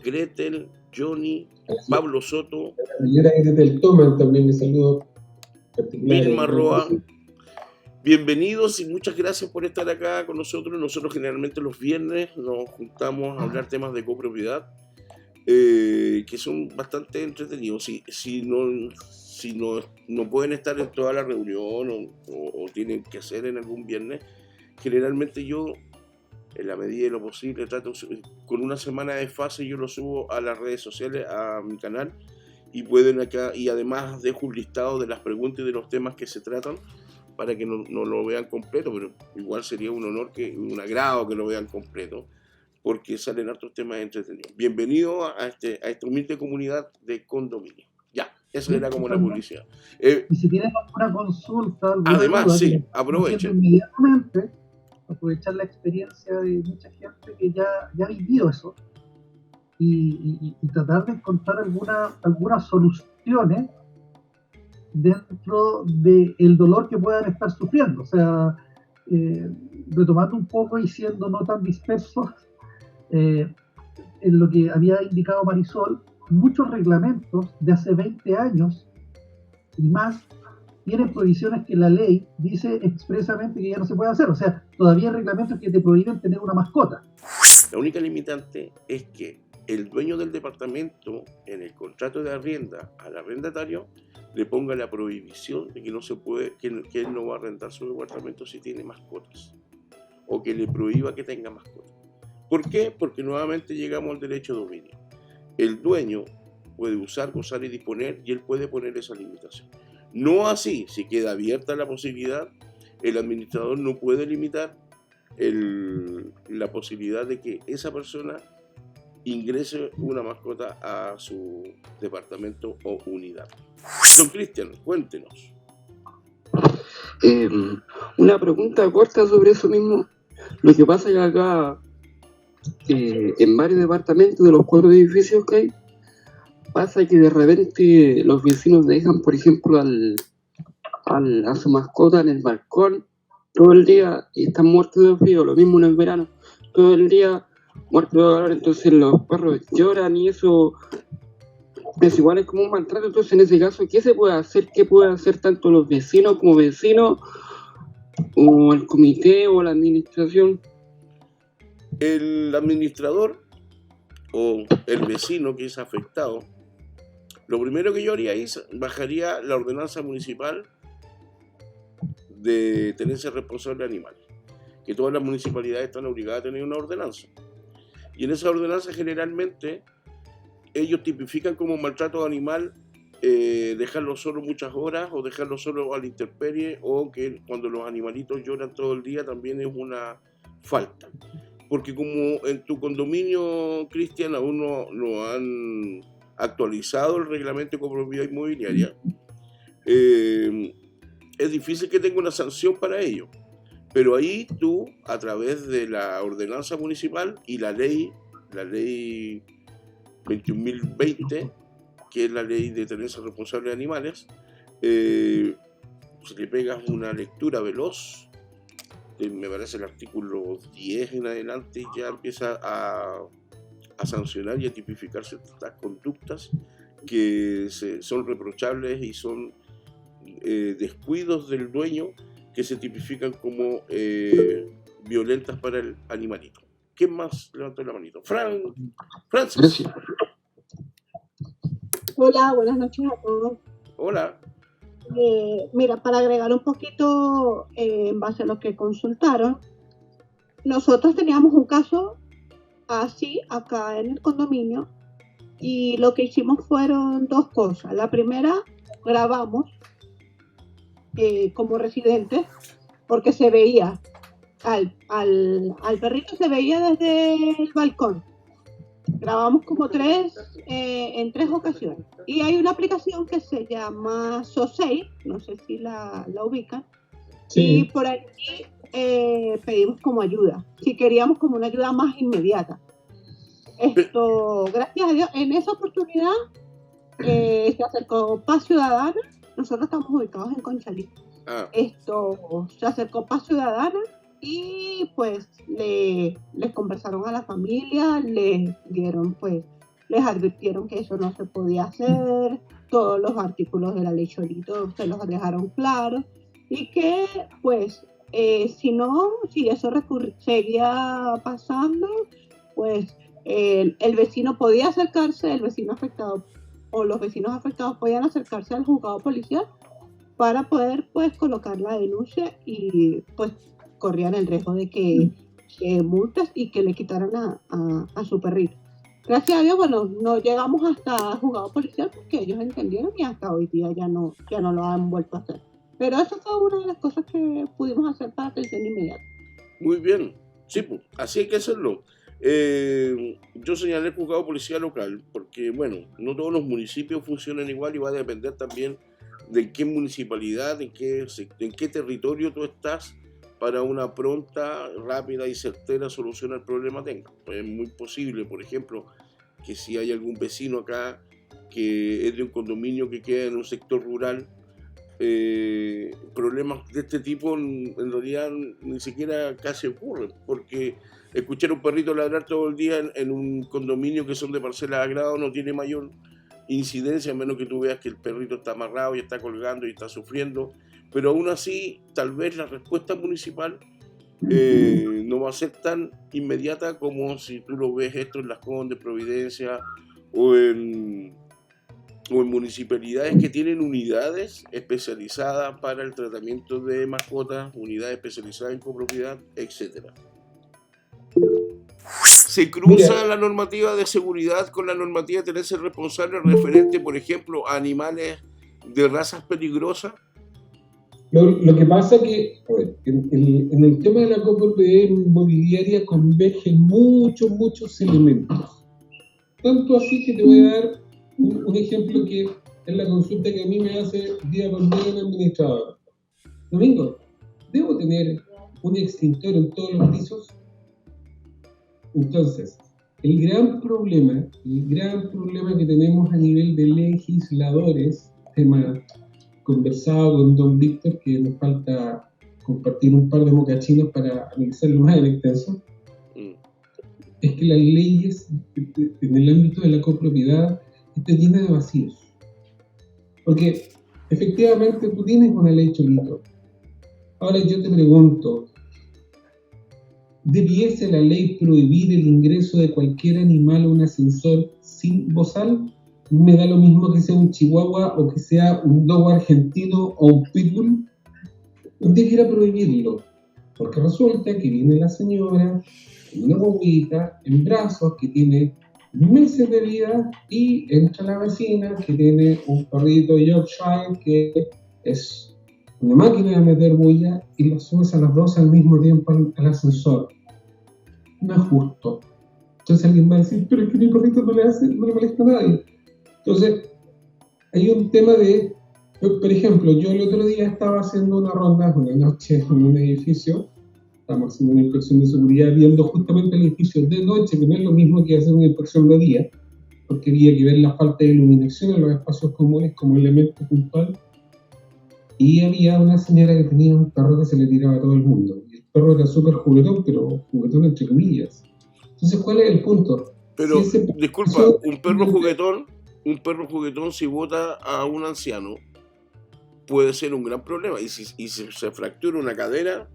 Gretel, Johnny, Pablo Soto, la señora Gretel Toman también me saludo. Vilma Roa. Bienvenidos y muchas gracias por estar acá con nosotros. Nosotros generalmente los viernes nos juntamos a hablar temas de copropiedad que son bastante entretenidos. Si no pueden estar en toda la reunión o tienen que hacer en algún viernes, generalmente yo, en la medida de lo posible, trato con una semana de fase, yo lo subo a las redes sociales, a mi canal, y pueden acá, y además dejo un listado de las preguntas y de los temas que se tratan para que no lo vean completo, pero igual sería un honor, un agrado que lo vean completo, porque salen hartos temas entretenidos. Bienvenido a esta humilde comunidad de condominio. Ya, eso era como la publicidad. Y si tienen alguna consulta, además, duda, sí, aprovechen. Inmediatamente aprovechar la experiencia de mucha gente que ya ha vivido eso y tratar de encontrar algunas soluciones dentro del dolor que puedan estar sufriendo. O sea, retomando un poco y siendo no tan dispersos en lo que había indicado Marisol, muchos reglamentos de hace 20 años y más tienen prohibiciones que la ley dice expresamente que ya no se puede hacer. O sea, todavía hay reglamentos que te prohíben tener una mascota. La única limitante es que el dueño del departamento, en el contrato de arrienda al arrendatario, le ponga la prohibición de que no se puede, que él no va a arrendar su departamento si tiene mascotas, o que le prohíba que tenga mascotas. ¿Por qué? Porque nuevamente llegamos al derecho de dominio. El dueño puede usar, gozar y disponer, y él puede poner esa limitación. No así, si queda abierta la posibilidad, el administrador no puede limitar la posibilidad de que esa persona ingrese una mascota a su departamento o unidad. Don Cristian, cuéntenos. Una pregunta corta sobre eso mismo. Lo que pasa es que acá, en varios departamentos de los 4 edificios que hay, pasa que de repente los vecinos dejan, por ejemplo, a su mascota en el balcón todo el día y están muertos de frío, lo mismo en el verano, todo el día muertos de calor, entonces los perros lloran y eso es igual, es como un maltrato. Entonces en ese caso, ¿qué se puede hacer? ¿Qué pueden hacer tanto los vecinos como vecinos o el comité o la administración? El administrador o el vecino que es afectado, lo primero que yo haría es bajaría la ordenanza municipal de tenencia responsable de animales, que todas las municipalidades están obligadas a tener una ordenanza, y en esa ordenanza generalmente ellos tipifican como maltrato animal dejarlo solo muchas horas o dejarlo solo a la intemperie, o que cuando los animalitos lloran todo el día también es una falta. Porque como en tu condominio, Cristian, aún no han actualizado el reglamento de copropiedad inmobiliaria, es difícil que tenga una sanción para ello. Pero ahí tú, a través de la ordenanza municipal y la ley 21.020, que es la ley de tenencia responsable de animales, si le pegas una lectura veloz, me parece el artículo 10 en adelante, ya empieza a sancionar y a tipificar ciertas conductas que son reprochables y son descuidos del dueño que se tipifican como violentas para el animalito. ¿Quién más levantó la manito? Francis. Hola, buenas noches a todos. Hola. Mira, para agregar un poquito en base a lo que consultaron, nosotros teníamos un caso así acá en el condominio y lo que hicimos fueron 2 cosas. La primera, grabamos como residentes, porque se veía al perrito, se veía desde el balcón. Grabamos como en 3 ocasiones. Y hay una aplicación que se llama SoSafe, no sé si la ubican. Sí. Y por ahí pedimos como ayuda, si queríamos como una ayuda más inmediata. Gracias a Dios, en esa oportunidad se acercó Paz Ciudadana. Nosotros estamos ubicados en Conchalí. Se acercó Paz Ciudadana y pues les conversaron a la familia, les advirtieron que eso no se podía hacer, todos los artículos de la ley Cholito se los dejaron claros, y que pues si eso seguía pasando, pues el vecino podía acercarse, el vecino afectado o los vecinos afectados podían acercarse al juzgado policial para poder pues colocar la denuncia, y pues corrían el riesgo de que multas y que le quitaran a su perrito. Gracias a Dios, bueno, no llegamos hasta el juzgado policial porque ellos entendieron, y hasta hoy día ya no lo han vuelto a hacer. Pero eso fue una de las cosas que pudimos hacer para atención inmediata. Muy bien, sí, pues, así hay que hacerlo. Yo señalé el juzgado policial local porque, bueno, no todos los municipios funcionan igual y va a depender también de qué municipalidad, en qué territorio tú estás para una pronta, rápida y certera solución al problema tenga. Pues es muy posible, por ejemplo, que si hay algún vecino acá que es de un condominio que queda en un sector rural, problemas de este tipo en realidad ni siquiera casi ocurren, porque escuchar a un perrito ladrar todo el día en un condominio que son de parcelas a grado no tiene mayor incidencia, a menos que tú veas que el perrito está amarrado y está colgando y está sufriendo. Pero aún así, tal vez la respuesta municipal no va a ser tan inmediata como si tú lo ves esto en Las Condes, Providencia o en municipalidades que tienen unidades especializadas para el tratamiento de mascotas, unidades especializadas en copropiedad, etc. ¿Se cruza la normativa de seguridad con la normativa de tenencia responsable referente, por ejemplo, a animales de razas peligrosas? Lo que pasa es que, en el tema de la copropiedad inmobiliaria convergen muchos elementos. Tanto así que te voy a dar un ejemplo que es la consulta que a mí me hace día por día el administrador. Domingo, ¿debo tener un extintor en todos los pisos. Entonces, el gran problema que tenemos a nivel de legisladores, tema conversado con don Víctor, que nos falta compartir un par de mocachinos para analizarlo más en extenso, es que las leyes en el ámbito de la copropiedad están llenas de vacíos. Porque efectivamente tú tienes una ley, Cholito. Ahora yo te pregunto, ¿debiese la ley prohibir el ingreso de cualquier animal a un ascensor sin bozal? Me da lo mismo que sea un chihuahua o que sea un dogo argentino o un pitbull. Debiera prohibirlo, porque resulta que viene la señora en una guaguita, en brazos, que tiene meses de vida, y entra la vecina que tiene un perrito Yorkshire que es una máquina de meter bulla, y los subes a las dos al mismo tiempo al ascensor. No es justo. Entonces alguien va a decir, pero es que mi perrito no le molesta a nadie. Entonces, hay un tema de, por ejemplo, yo el otro día estaba haciendo una ronda, una noche en un edificio, estamos haciendo una inspección de seguridad, viendo justamente el edificio de noche, que no es lo mismo que hacer una inspección de día, porque había que ver la falta de iluminación en los espacios comunes como elemento puntual, y había una señora que tenía un perro que se le tiraba a todo el mundo, y el perro era súper juguetón, pero juguetón entre comillas. Entonces, ¿cuál es el punto? Pero, disculpa, un perro juguetón si bota a un anciano puede ser un gran problema, y si se fractura una cadera,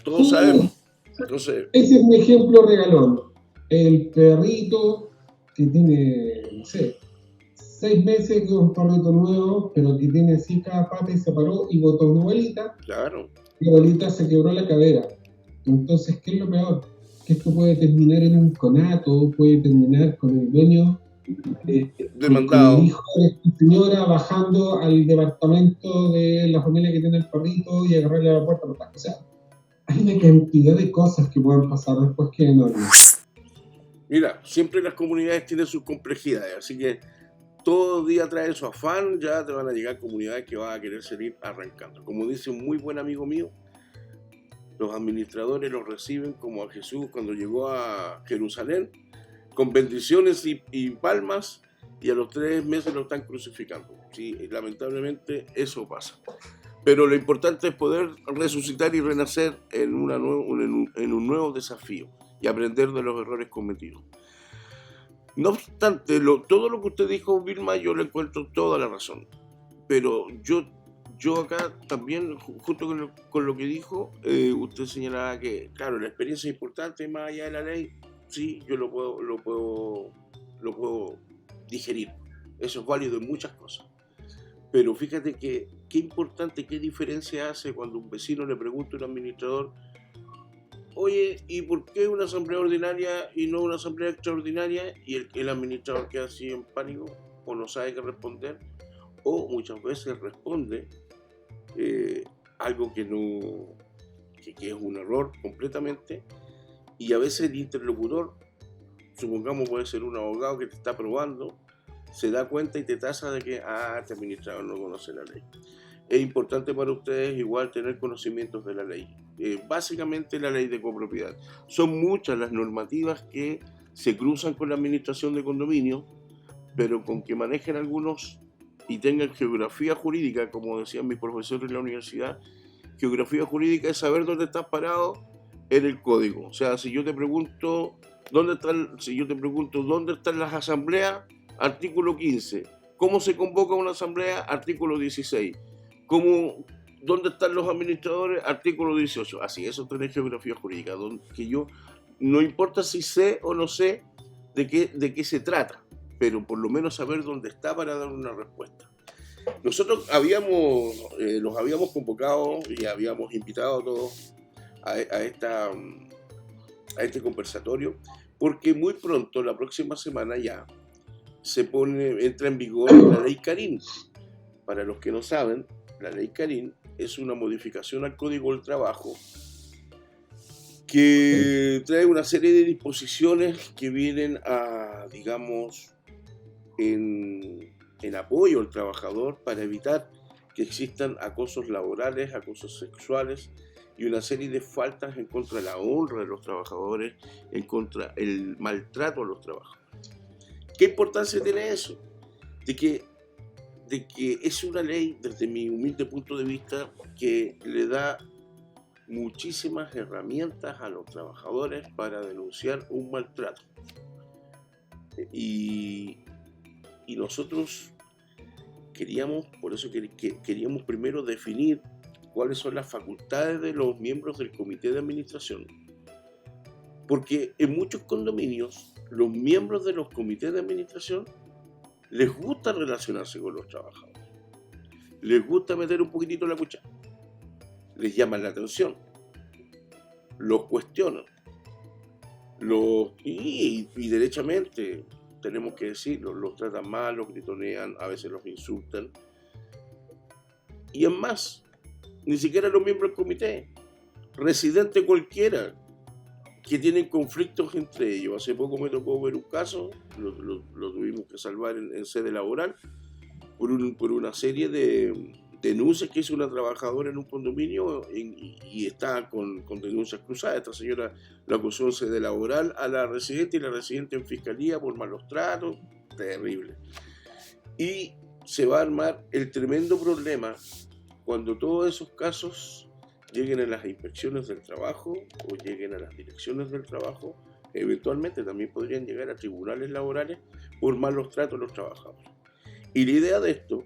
todos sabemos. Entonces, ese es un ejemplo regalón. El perrito que tiene, no sé, 6 meses, que es un perrito nuevo, pero que tiene así cada pata y se paró y botó una bolita. Claro. La bolita se quebró la cadera. Entonces, ¿qué es lo peor? Que esto puede terminar en un conato, puede terminar con el dueño demandado. Con el hijo de esta señora bajando al departamento de la familia que tiene el perrito y agarrarle la puerta. O sea, hay una cantidad de cosas que pueden pasar después que enormes. Mira, siempre las comunidades tienen sus complejidades, así que todo día trae su afán, ya te van a llegar comunidades que van a querer seguir arrancando. Como dice un muy buen amigo mío, los administradores los reciben como a Jesús cuando llegó a Jerusalén, con bendiciones y palmas, y a los 3 meses lo están crucificando. Sí, lamentablemente eso pasa. Pero lo importante es poder resucitar y renacer en un nuevo desafío y aprender de los errores cometidos. No obstante, todo lo que usted dijo, Vilma, yo le encuentro toda la razón. Pero yo acá también, justo con lo que dijo, usted señalaba que, claro, la experiencia es importante más allá de la ley. Sí, yo lo puedo digerir. Eso es válido en muchas cosas. Pero fíjate que qué importante, qué diferencia hace cuando un vecino le pregunta a un administrador, oye, ¿y por qué una asamblea ordinaria y no una asamblea extraordinaria? Y el administrador queda así en pánico o no sabe qué responder, o muchas veces responde algo que es un error completamente, y a veces el interlocutor, supongamos puede ser un abogado que te está probando, se da cuenta y te tasa de que este administrador no conoce la ley. Es importante para ustedes igual tener conocimientos de la ley. Básicamente la ley de copropiedad. Son muchas las normativas que se cruzan con la administración de condominios, pero con que manejen algunos y tengan geografía jurídica, como decían mis profesores en la universidad, geografía jurídica es saber dónde estás parado en el código. O sea, si yo te pregunto dónde están las asambleas, artículo 15. ¿Cómo se convoca una asamblea? Artículo 16. ¿Dónde están los administradores? Artículo 18. Así, eso tiene geografía jurídica, que yo, no importa si sé o no sé de qué se trata, pero por lo menos saber dónde está para dar una respuesta. Nosotros los habíamos convocado y habíamos invitado a todos a este conversatorio, porque muy pronto, la próxima semana ya, entra en vigor la ley Carín. Para los que no saben, la ley Carín es una modificación al Código del Trabajo que trae una serie de disposiciones que vienen a, digamos, en apoyo al trabajador para evitar que existan acosos laborales, acosos sexuales y una serie de faltas en contra de la honra de los trabajadores, en contra del maltrato a los trabajadores. ¿Qué importancia tiene eso? De que es una ley, desde mi humilde punto de vista, que le da muchísimas herramientas a los trabajadores para denunciar un maltrato. Y nosotros queríamos, por eso queríamos primero definir cuáles son las facultades de los miembros del comité de administración. Porque en muchos condominios, los miembros de los comités de administración les gusta relacionarse con los trabajadores. Les gusta meter un poquitito la cuchara. Les llaman la atención. Los cuestionan. Y derechamente, tenemos que decirlo, los tratan mal, los gritonean, a veces los insultan. Y es más, ni siquiera los miembros del comité, residente cualquiera, que tienen conflictos entre ellos. Hace poco me tocó ver un caso, lo tuvimos que salvar en sede laboral, por una serie de denuncias que hizo una trabajadora en un condominio y está con denuncias cruzadas. Esta señora la acusó en sede laboral a la residente y la residente en fiscalía por malos tratos. Terrible. Y se va a armar el tremendo problema cuando todos esos casos lleguen a las inspecciones del trabajo o lleguen a las direcciones del trabajo. Eventualmente también podrían llegar a tribunales laborales por malos tratos a los trabajadores. Y la idea de esto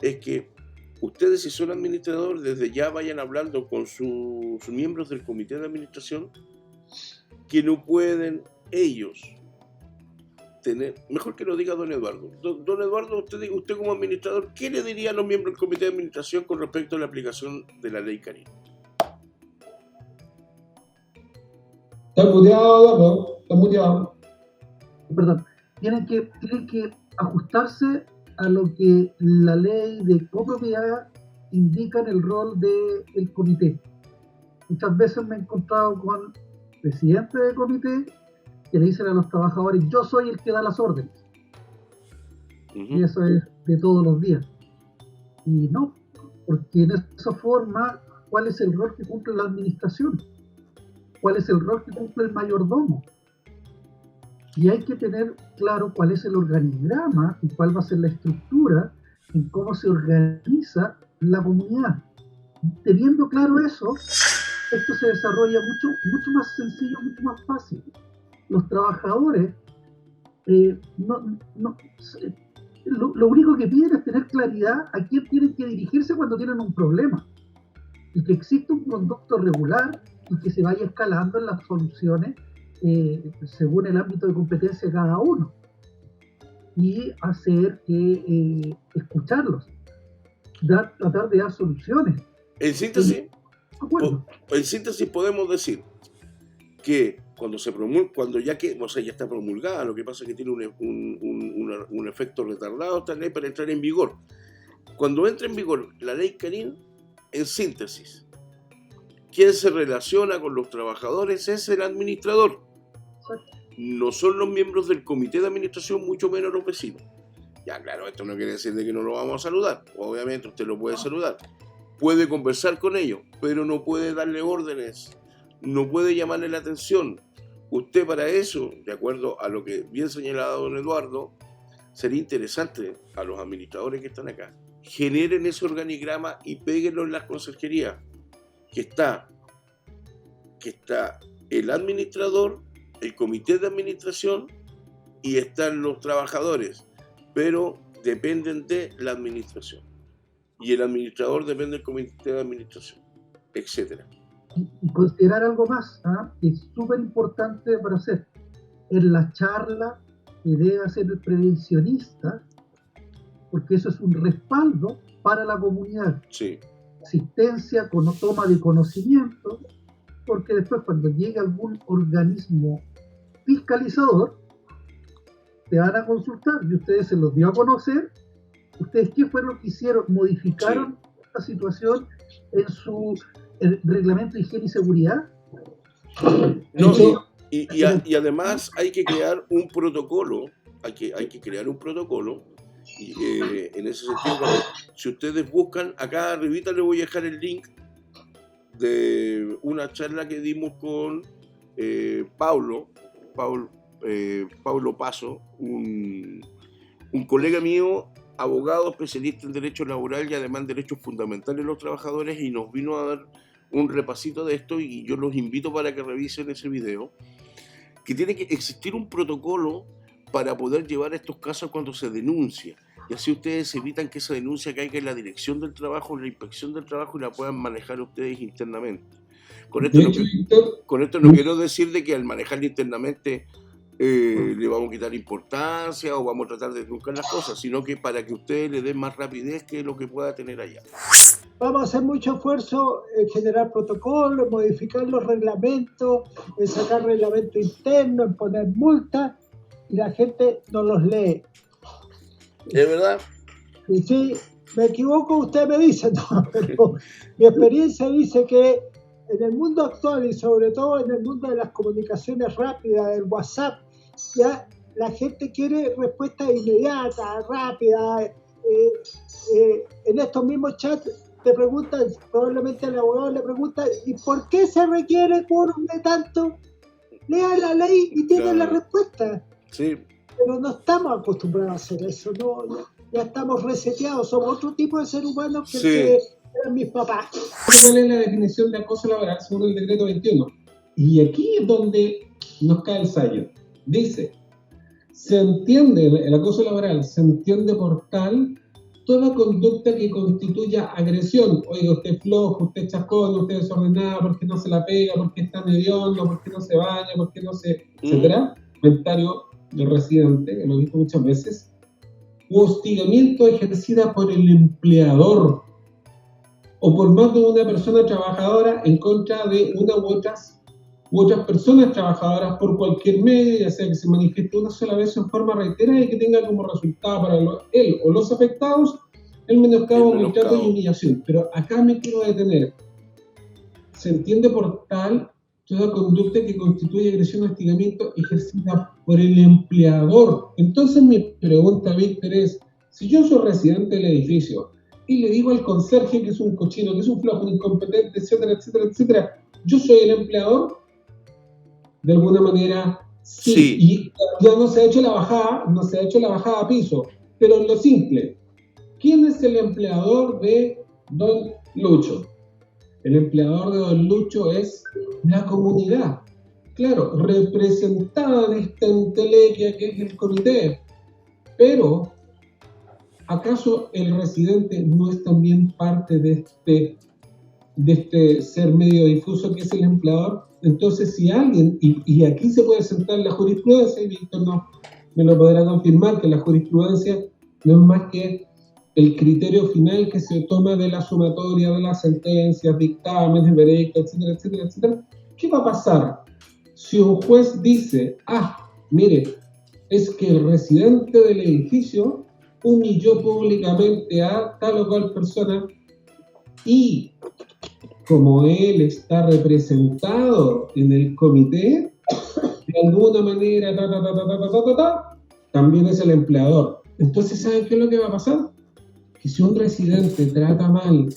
es que ustedes, si son administradores, desde ya vayan hablando con sus miembros del comité de administración que no pueden ellos tener, mejor que lo diga don Eduardo. Don Eduardo, usted como administrador, ¿qué le diría a los miembros del comité de administración con respecto a la aplicación de la ley Karin? Está muteado, está muteado. Perdón, tienen que ajustarse a lo que la ley de copropiedad indica en el rol del comité. Muchas veces me he encontrado con presidentes de comité que le dicen a los trabajadores: yo soy el que da las órdenes. Y eso es de todos los días. Y no, porque en esa forma, ¿cuál es el rol que cumple la administración? ¿Cuál es el rol que cumple el mayordomo? Y hay que tener claro cuál es el organigrama y cuál va a ser la estructura en cómo se organiza la comunidad. Teniendo claro eso, esto se desarrolla mucho más sencillo, mucho más fácil. Los trabajadores lo único que piden es tener claridad a quién tienen que dirigirse cuando tienen un problema y que exista un conducto regular y que se vaya escalando en las soluciones según el ámbito de competencia de cada uno, y hacer que escucharlos, tratar de dar soluciones. En síntesis podemos decir que cuando ya está promulgada, lo que pasa es que tiene un efecto retardado esta ley para entrar en vigor. Cuando entre en vigor la ley Karin, en síntesis, quien se relaciona con los trabajadores es el administrador. No son los miembros del comité de administración, mucho menos los vecinos. Ya, claro, esto no quiere decir de que no lo vamos a saludar. Obviamente usted lo puede saludar. Puede conversar con ellos, pero no puede darle órdenes. No puede llamarle la atención. Usted para eso, de acuerdo a lo que bien señalado don Eduardo, sería interesante a los administradores que están acá, generen ese organigrama y péguenlo en las conserjerías. Que está el administrador, el comité de administración y están los trabajadores, pero dependen de la administración. Y el administrador depende del comité de administración, etc. Y considerar algo más, que es súper importante para hacer. En la charla que debe hacer el prevencionista, porque eso es un respaldo para la comunidad. Sí. Asistencia, con toma de conocimiento, porque después cuando llegue algún organismo fiscalizador, te van a consultar y ustedes se los dio a conocer. ¿Ustedes qué fue lo que hicieron? ¿Modificaron esta situación en su reglamento de higiene y seguridad? No, y además hay que crear un protocolo, hay que crear un protocolo. Y, en ese sentido, si ustedes buscan, acá arribita les voy a dejar el link de una charla que dimos con Paulo Paso, un colega mío, abogado especialista en derecho laboral y además en derechos fundamentales de los trabajadores, y nos vino a dar un repasito de esto, y yo los invito para que revisen ese video, que tiene que existir un protocolo para poder llevar estos casos cuando se denuncia, y así ustedes evitan que esa denuncia caiga en la dirección del trabajo, en la inspección del trabajo, y la puedan manejar ustedes internamente. Con esto no quiero decir de que al manejarla internamente le vamos a quitar importancia o vamos a tratar de truncar las cosas, sino que para que ustedes le den más rapidez que lo que pueda tener allá. Vamos a hacer mucho esfuerzo en generar protocolos, en modificar los reglamentos, en sacar reglamento interno, en poner multas, y la gente no los lee. ¿Es verdad? Y si me equivoco, usted me dice, no, pero mi experiencia dice que en el mundo actual y sobre todo en el mundo de las comunicaciones rápidas, del WhatsApp, ya la gente quiere respuestas inmediatas, rápidas. En estos mismos chats te preguntan, probablemente el abogado le pregunta, ¿y por qué se requiere quórum de tanto? Lea la ley y tiene la respuesta. Sí. Pero no estamos acostumbrados a hacer eso, ¿no? Ya estamos reseteados, somos otro tipo de ser humano que, que eran mis papás. ¿Cuál es la definición de acoso laboral según el decreto 21? Y aquí es donde nos cae el sayo. Dice, se entiende, el acoso laboral se entiende por tal toda conducta que constituya agresión. Oiga, usted es flojo, usted es chascón, usted es desordenado, porque no se la pega, porque está hediondo, porque no se baña, porque no se... etcétera. Comentario del residente, que lo he visto muchas veces. Hostigamiento ejercida por el empleador o por más de una persona trabajadora en contra de una u otras personas trabajadoras por cualquier medio, ya sea que se manifieste una sola vez en forma reiterada y que tenga como resultado para él o los afectados el menoscabo, maltrato y humillación. Pero acá me quiero detener. Se entiende por tal toda conducta que constituye agresión o hostigamiento ejercida por el empleador. Entonces mi pregunta, Víctor, es, si yo soy residente del edificio y le digo al conserje que es un cochino, que es un flojo, un incompetente, etcétera, etcétera, etcétera, ¿yo soy el empleador? De alguna manera, sí. Y ya no se ha hecho la bajada a piso, pero en lo simple, ¿quién es el empleador de Don Lucho? El empleador de Don Lucho es la comunidad, claro, representada en esta entelequia que es el comité. Pero, ¿acaso el residente no es también parte de este ser medio difuso que es el empleador? Entonces, si alguien, y aquí se puede sentar la jurisprudencia, y Víctor no me lo podrá confirmar, que la jurisprudencia no es más que el criterio final que se toma de la sumatoria de las sentencias, dictámenes, veredictos, etcétera, etcétera, etcétera. ¿Qué va a pasar si un juez dice, mire, es que el residente del edificio humilló públicamente a tal o cual persona y como él está representado en el comité, de alguna manera, también es el empleador? Entonces, ¿saben qué es lo que va a pasar? Que si un residente trata mal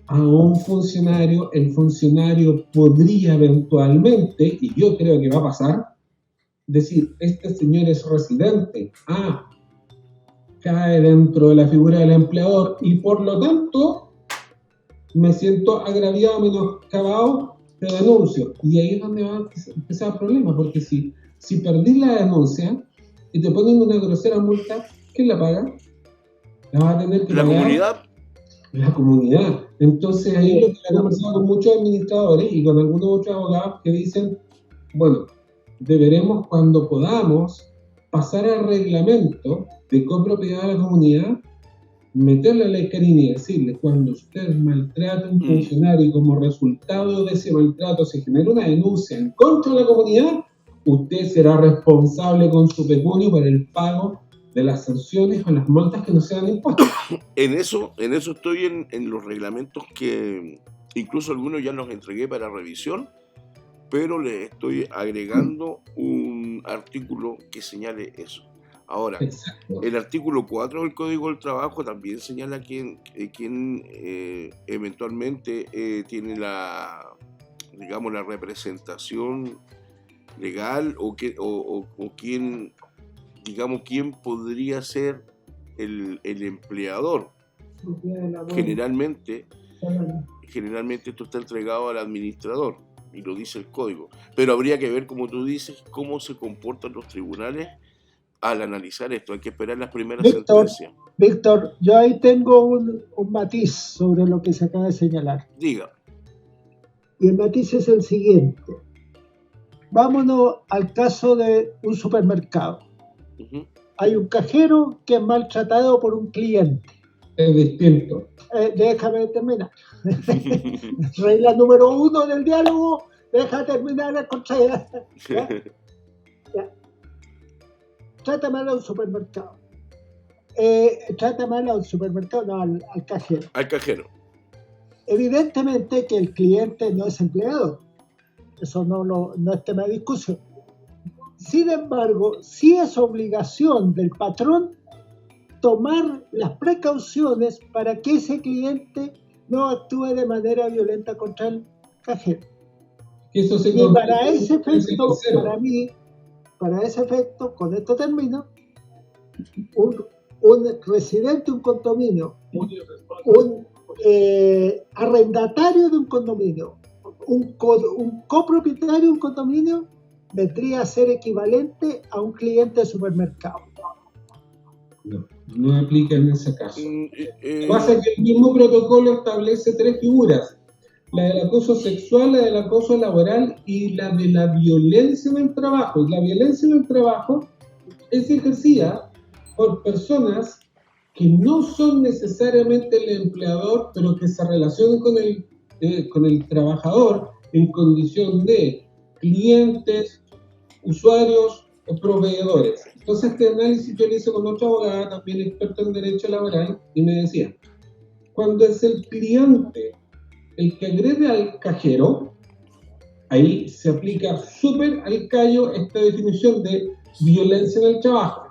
a un funcionario, el funcionario podría eventualmente, y yo creo que va a pasar, decir, este señor es residente, cae dentro de la figura del empleador y por lo tanto me siento agraviado, menoscabado, te denuncio. Y ahí es donde va a empezar el problema, porque si perdís la denuncia y te ponen una grosera multa, ¿quién la paga? La va a tener que pagar. ¿La comunidad? La comunidad. Entonces ahí lo que he conversado con muchos administradores y con algunos otros abogados que dicen, bueno, deberemos cuando podamos pasar al reglamento de copropiedad de la comunidad, meterle a la Carini y decirle, cuando usted maltrata a un funcionario y como resultado de ese maltrato se genera una denuncia en contra de la comunidad, usted será responsable con su peculio para el pago de las sanciones o las multas que no sean impuestas. En eso estoy en los reglamentos que incluso algunos ya los entregué para revisión, pero le estoy agregando un artículo que señale eso. Ahora, Exacto. el artículo 4 del Código del Trabajo también señala quién eventualmente tiene la representación legal o quién podría ser el empleador. Generalmente esto está entregado al administrador y lo dice el código, pero habría que ver, como tú dices, cómo se comportan los tribunales al analizar esto. Hay que esperar las primeras sentencias. Víctor, yo ahí tengo un matiz sobre lo que se acaba de señalar. Diga. Y el matiz es el siguiente. Vámonos al caso de un supermercado. Uh-huh. Hay un cajero que es maltratado por un cliente. Es distinto. Déjame terminar. Regla número 1 del diálogo, deja terminar el contrato. ¿Ya? Trata mal a un supermercado. No, al cajero. Al cajero. Evidentemente que el cliente no es empleado. Eso no es tema de discusión. Sin embargo, sí es obligación del patrón tomar las precauciones para que ese cliente no actúe de manera violenta contra el cajero. Y para ese efecto, para ese efecto, con esto termino, un residente de un condominio, un arrendatario de un condominio, un copropietario de un condominio vendría a ser equivalente a un cliente de supermercado. No aplica en ese caso. Lo que pasa es que el mismo protocolo establece 3 figuras: la del acoso sexual, la del acoso laboral y la de la violencia en el trabajo. Y la violencia en el trabajo es ejercida por personas que no son necesariamente el empleador, pero que se relacionan con el trabajador en condición de clientes, usuarios o proveedores. Entonces, este análisis yo lo hice con otra abogada, también experta en derecho laboral, y me decía, cuando es el cliente el que agrede al cajero, ahí se aplica súper al callo esta definición de violencia en el trabajo.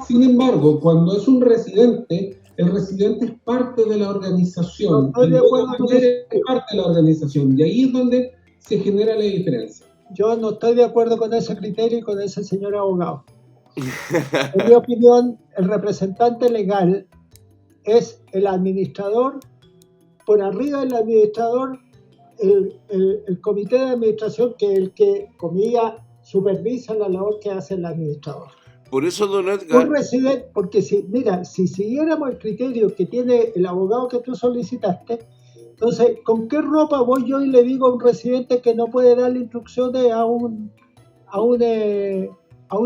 Sin embargo, cuando es un residente, el residente es parte de la organización. No estoy de acuerdo con eso. Es parte de la organización, y ahí es donde se genera la diferencia. Yo no estoy de acuerdo con ese criterio y con ese señor abogado. En mi opinión, el representante legal es el administrador. Por arriba del administrador, el comité de administración, que es el que, comillas, supervisa la labor que hace el administrador. Por eso, don Edgar... Un residente, porque si siguiéramos el criterio que tiene el abogado que tú solicitaste, entonces, ¿con qué ropa voy yo y le digo a un residente que no puede darle instrucciones a un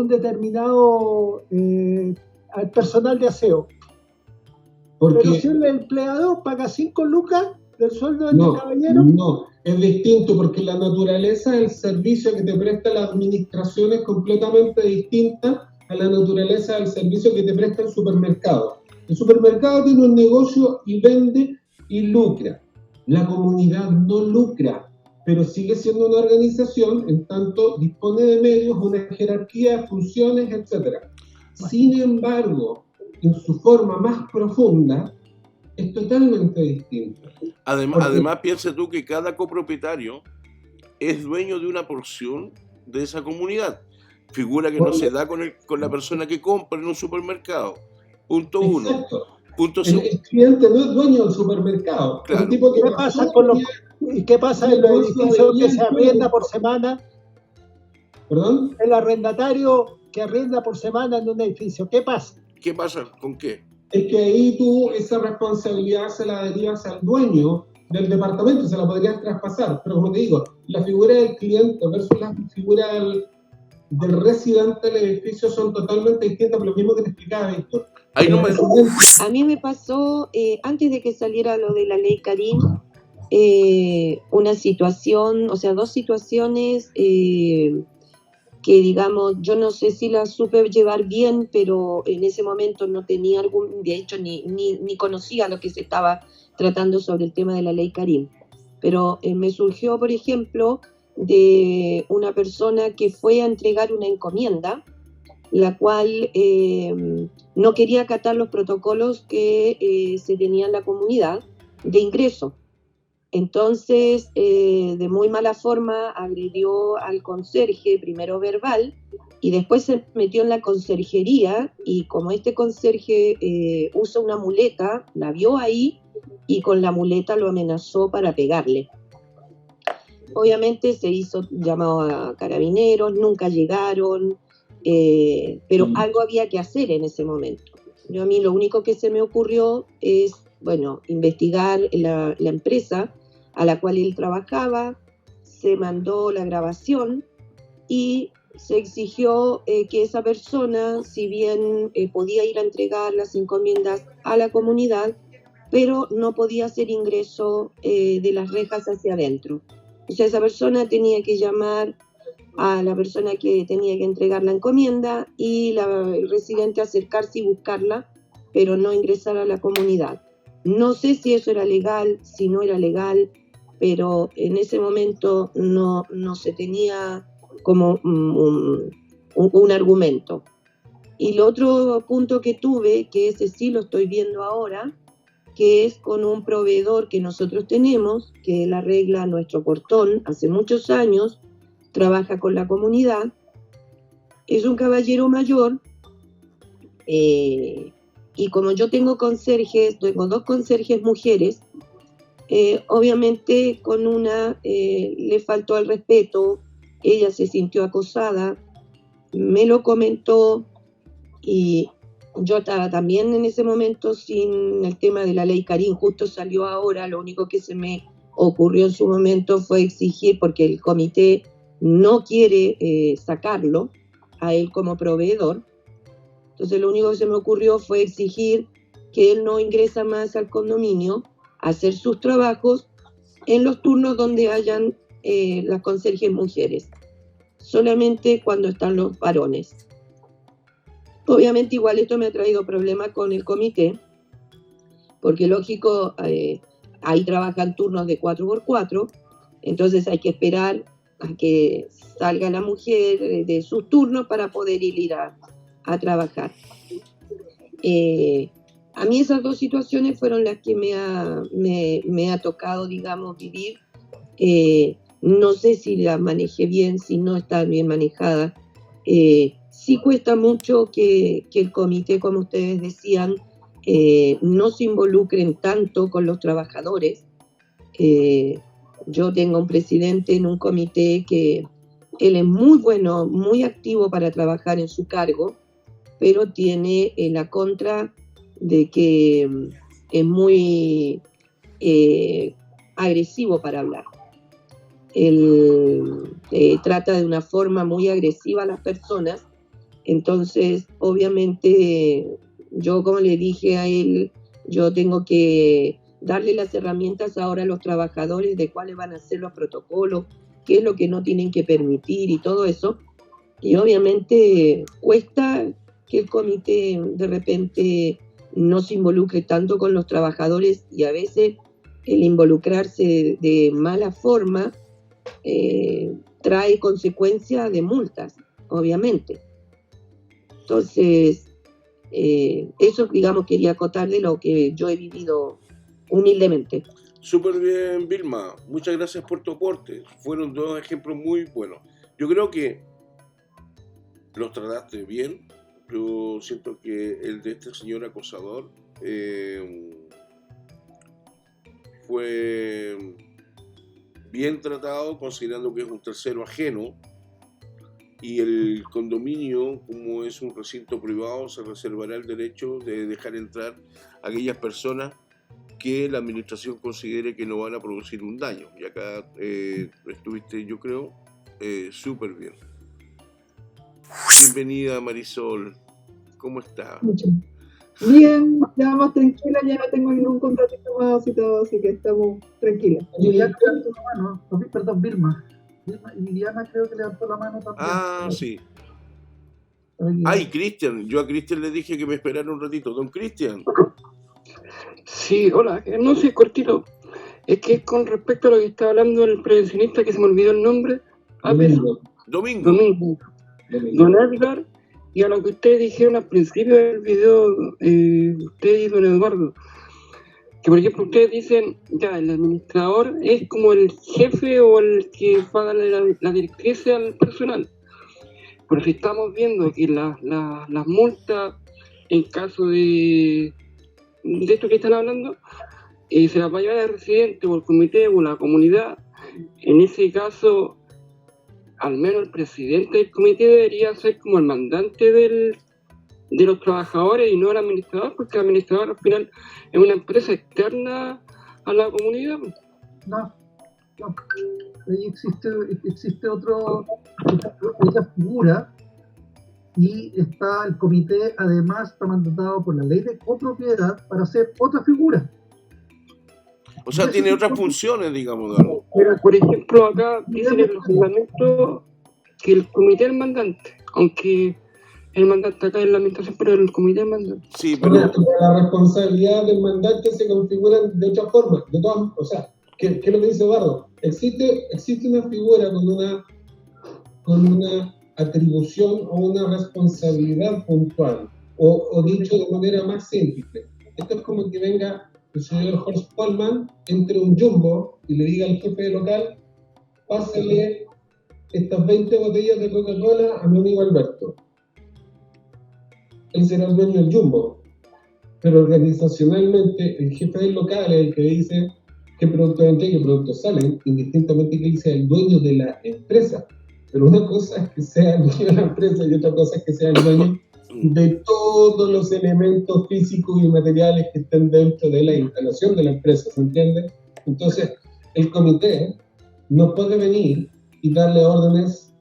determinado al personal de aseo? Porque, pero si el empleador paga 5 lucas del sueldo de este caballero. No, es distinto, porque la naturaleza del servicio que te presta la administración es completamente distinta a la naturaleza del servicio que te presta el supermercado. El supermercado tiene un negocio y vende y lucra. La comunidad no lucra, pero sigue siendo una organización, en tanto dispone de medios, una jerarquía de funciones, etc. Sin embargo, en su forma más profunda, es totalmente distinto. Además, piensa tú que cada copropietario es dueño de una porción de esa comunidad. Figura que no se da con la persona que compra en un supermercado. Punto 1. Punto 2. El cliente no es dueño del supermercado. Claro. El tipo que ¿Qué pasa en los edificios que se arrienda por semana? ¿Perdón? El arrendatario que arrienda por semana en un edificio, ¿qué pasa? ¿Qué pasa? ¿Con qué? Es que ahí tú esa responsabilidad se la derivas al dueño del departamento, se la podrías traspasar. Pero como te digo, la figura del cliente versus la figura del residente del edificio son totalmente distintas, por lo mismo que te explicaba Víctor. A mí me pasó, antes de que saliera lo de la ley Karim, una situación, o sea, 2 situaciones que, digamos, yo no sé si las supe llevar bien, pero en ese momento no tenía de hecho, ni conocía lo que se estaba tratando sobre el tema de la ley Karim. Pero me surgió, por ejemplo, de una persona que fue a entregar una encomienda la cual no quería acatar los protocolos que se tenían en la comunidad de ingreso. Entonces, de muy mala forma, agredió al conserje, primero verbal, y después se metió en la conserjería, y como este conserje usa una muleta, la vio ahí, y con la muleta lo amenazó para pegarle. Obviamente se hizo llamado a carabineros, nunca llegaron, pero algo había que hacer en ese momento. A mí lo único que se me ocurrió es, bueno, investigar la empresa a la cual él trabajaba, se mandó la grabación y se exigió que esa persona, si bien podía ir a entregar las encomiendas a la comunidad, pero no podía hacer ingreso de las rejas hacia adentro. O sea, esa persona tenía que llamar a la persona que tenía que entregar la encomienda y el residente acercarse y buscarla, pero no ingresar a la comunidad. No sé si eso era legal, si no era legal, pero en ese momento no se tenía como un argumento. Y el otro punto que tuve, que ese sí lo estoy viendo ahora, que es con un proveedor que nosotros tenemos, que él arregla nuestro portón hace muchos años, trabaja con la comunidad, es un caballero mayor, y como yo tengo conserjes, tengo 2 conserjes mujeres, obviamente con una le faltó el respeto, ella se sintió acosada, me lo comentó y yo estaba también en ese momento sin el tema de la ley Karin, justo salió ahora, lo único que se me ocurrió en su momento fue exigir, porque el comité no quiere sacarlo a él como proveedor, entonces lo único que se me ocurrió fue exigir que él no ingresa más al condominio a hacer sus trabajos en los turnos donde hayan las conserjes mujeres, solamente cuando están los varones. Obviamente igual esto me ha traído problemas con el comité, porque lógico, ahí trabajan turnos de 4x4, entonces hay que esperar a que salga la mujer de sus turnos para poder ir a trabajar. A mí esas 2 situaciones fueron las que me ha tocado, digamos, vivir. No sé si las manejé bien, si no están bien manejadas. Sí cuesta mucho que el comité, como ustedes decían, no se involucren tanto con los trabajadores. Yo tengo un presidente en un comité que él es muy bueno, muy activo para trabajar en su cargo, pero tiene la contra de que es muy agresivo para hablar. Él trata de una forma muy agresiva a las personas, entonces obviamente yo, como le dije a él, yo tengo que darle las herramientas ahora a los trabajadores de cuáles van a ser los protocolos, qué es lo que no tienen que permitir y todo eso, y obviamente cuesta que el comité de repente no se involucre tanto con los trabajadores, y a veces el involucrarse de mala forma trae consecuencias de multas, obviamente. Entonces, eso, digamos, quería acotar de lo que yo he vivido humildemente. Súper bien, Vilma. Muchas gracias por tu aporte. Fueron 2 ejemplos muy buenos. Yo creo que los trataste bien. Yo siento que el de este señor acosador fue bien tratado, considerando que es un tercero ajeno, y el condominio, como es un recinto privado, se reservará el derecho de dejar entrar a aquellas personas que la administración considere que no van a producir un daño. Y acá estuviste, yo creo, súper bien. Bienvenida, Marisol. ¿Cómo está? Bien, ya más tranquila, ya no tengo ningún contratito más y todo, así que estamos tranquilas. Liliana levantó la mano, perdón, Vilma. Liliana creo que levantó la mano también. Ah, sí. Ay, Cristian, yo a Cristian le dije que me esperara un ratito. Don Cristian. Sí, hola, no sé, cortito. Es que con respecto a lo que estaba hablando el prevencionista, que se me olvidó el nombre. Domingo. Don Edgar, Y a lo que ustedes dijeron al principio del video, usted y don Eduardo, que por ejemplo ustedes dicen, ya, el administrador es como el jefe o el que va a darle la directriz al personal. Pero si estamos viendo que las multas, en caso de esto que están hablando, se las va a llevar el residente o el comité o la comunidad, en ese caso, al menos el presidente del comité debería ser como el mandante de los trabajadores y no el administrador, porque el administrador al final es una empresa externa a la comunidad. No. Ahí existe otra figura, y está el comité, además está mandatado por la ley de copropiedad para hacer otra figura. O sea, tiene otras funciones, digamos. Pero, por ejemplo, acá dicen en los reglamentos que el comité es el mandante, aunque el mandante acá es la administración, pero el comité es el mandante. Sí, pero la responsabilidad del mandante se configura de otra forma. O sea, ¿qué es lo que dice Eduardo? Existe una figura con una atribución o una responsabilidad puntual, o dicho de manera más simple. Esto es como que venga el señor Horst Polman, entre un jumbo y le diga al jefe de local, pásale estas 20 botellas de Coca-Cola a mi amigo Alberto. Él será el dueño del jumbo, pero organizacionalmente el jefe del local es el que dice qué productos entran y qué productos salen, indistintamente que él sea el dueño de la empresa. Pero una cosa es que sea el dueño de la empresa y otra cosa es que sea el dueño de todos los elementos físicos y materiales que estén dentro de la instalación de la empresa, ¿se entiende? Entonces, el comité no puede venir y darle órdenes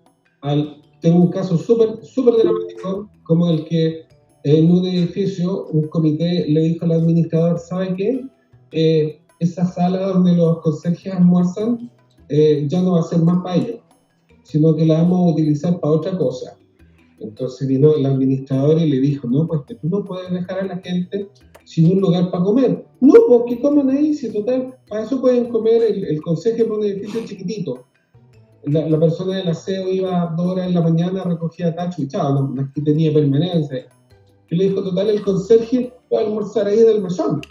tengo un caso súper dramático, como el que en un edificio un comité le dijo al administrador, ¿sabe qué? Esa sala donde los conserjes almuerzan ya no va a ser más para ellos, sino que la vamos a utilizar para otra cosa. Entonces vino el administrador y le dijo, no, pues que tú no puedes dejar a la gente sin un lugar para comer. No, porque coman ahí, si total, para eso pueden comer, el conserje por un edificio chiquitito. La persona del aseo iba 2 horas en la mañana, recogía tacho y chao, no es que tenía permanencia. Y le dijo, total, el conserje puede almorzar ahí del mesón.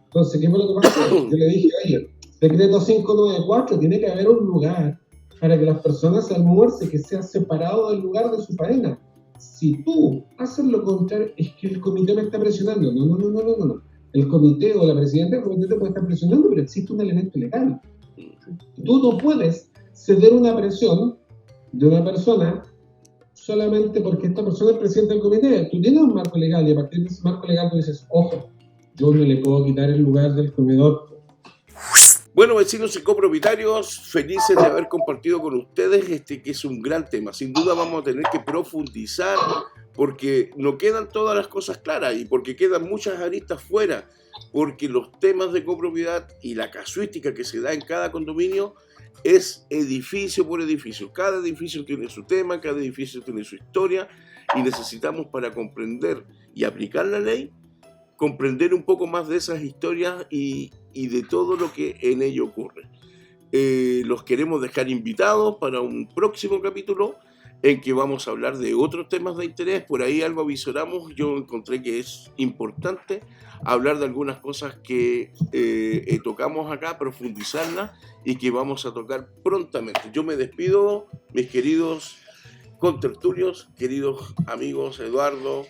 Entonces, ¿qué fue lo que pasó? Yo le dije, oye, decreto 594, tiene que haber un lugar para que las personas almuercen que sea separado del lugar de su faena. Si tú haces lo contrario, es que el comité me está presionando. No. El comité o la presidenta del comité te puede estar presionando, pero existe un elemento legal. Tú no puedes ceder una presión de una persona solamente porque esta persona es presidente del comité. Tú tienes un marco legal y a partir de ese marco legal tú dices, ojo, yo no le puedo quitar el lugar del comedor. Bueno, vecinos y copropietarios, felices de haber compartido con ustedes que es un gran tema. Sin duda vamos a tener que profundizar porque no quedan todas las cosas claras y porque quedan muchas aristas fuera, porque los temas de copropiedad y la casuística que se da en cada condominio es edificio por edificio. Cada edificio tiene su tema, cada edificio tiene su historia y necesitamos, para comprender y aplicar la ley, comprender un poco más de esas historias y de todo lo que en ello ocurre. Los queremos dejar invitados para un próximo capítulo en que vamos a hablar de otros temas de interés. Por ahí algo avisoramos, yo encontré que es importante hablar de algunas cosas que tocamos acá, profundizarlas y que vamos a tocar prontamente. Yo me despido, mis queridos contertulios, queridos amigos Eduardo,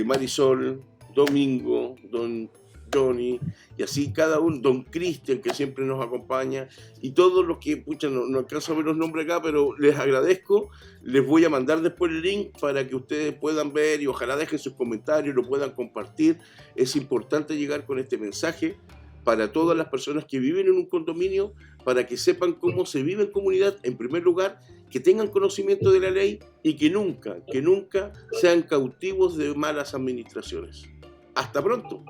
Marisol, Domingo, don Johnny, y así cada uno, don Cristian, que siempre nos acompaña, y todos los que, no alcanzo a ver los nombres acá, pero les agradezco. Les voy a mandar después el link para que ustedes puedan ver y ojalá dejen sus comentarios, lo puedan compartir. Es importante llegar con este mensaje para todas las personas que viven en un condominio, para que sepan cómo se vive en comunidad, en primer lugar, que tengan conocimiento de la ley y que nunca sean cautivos de malas administraciones. Hasta pronto.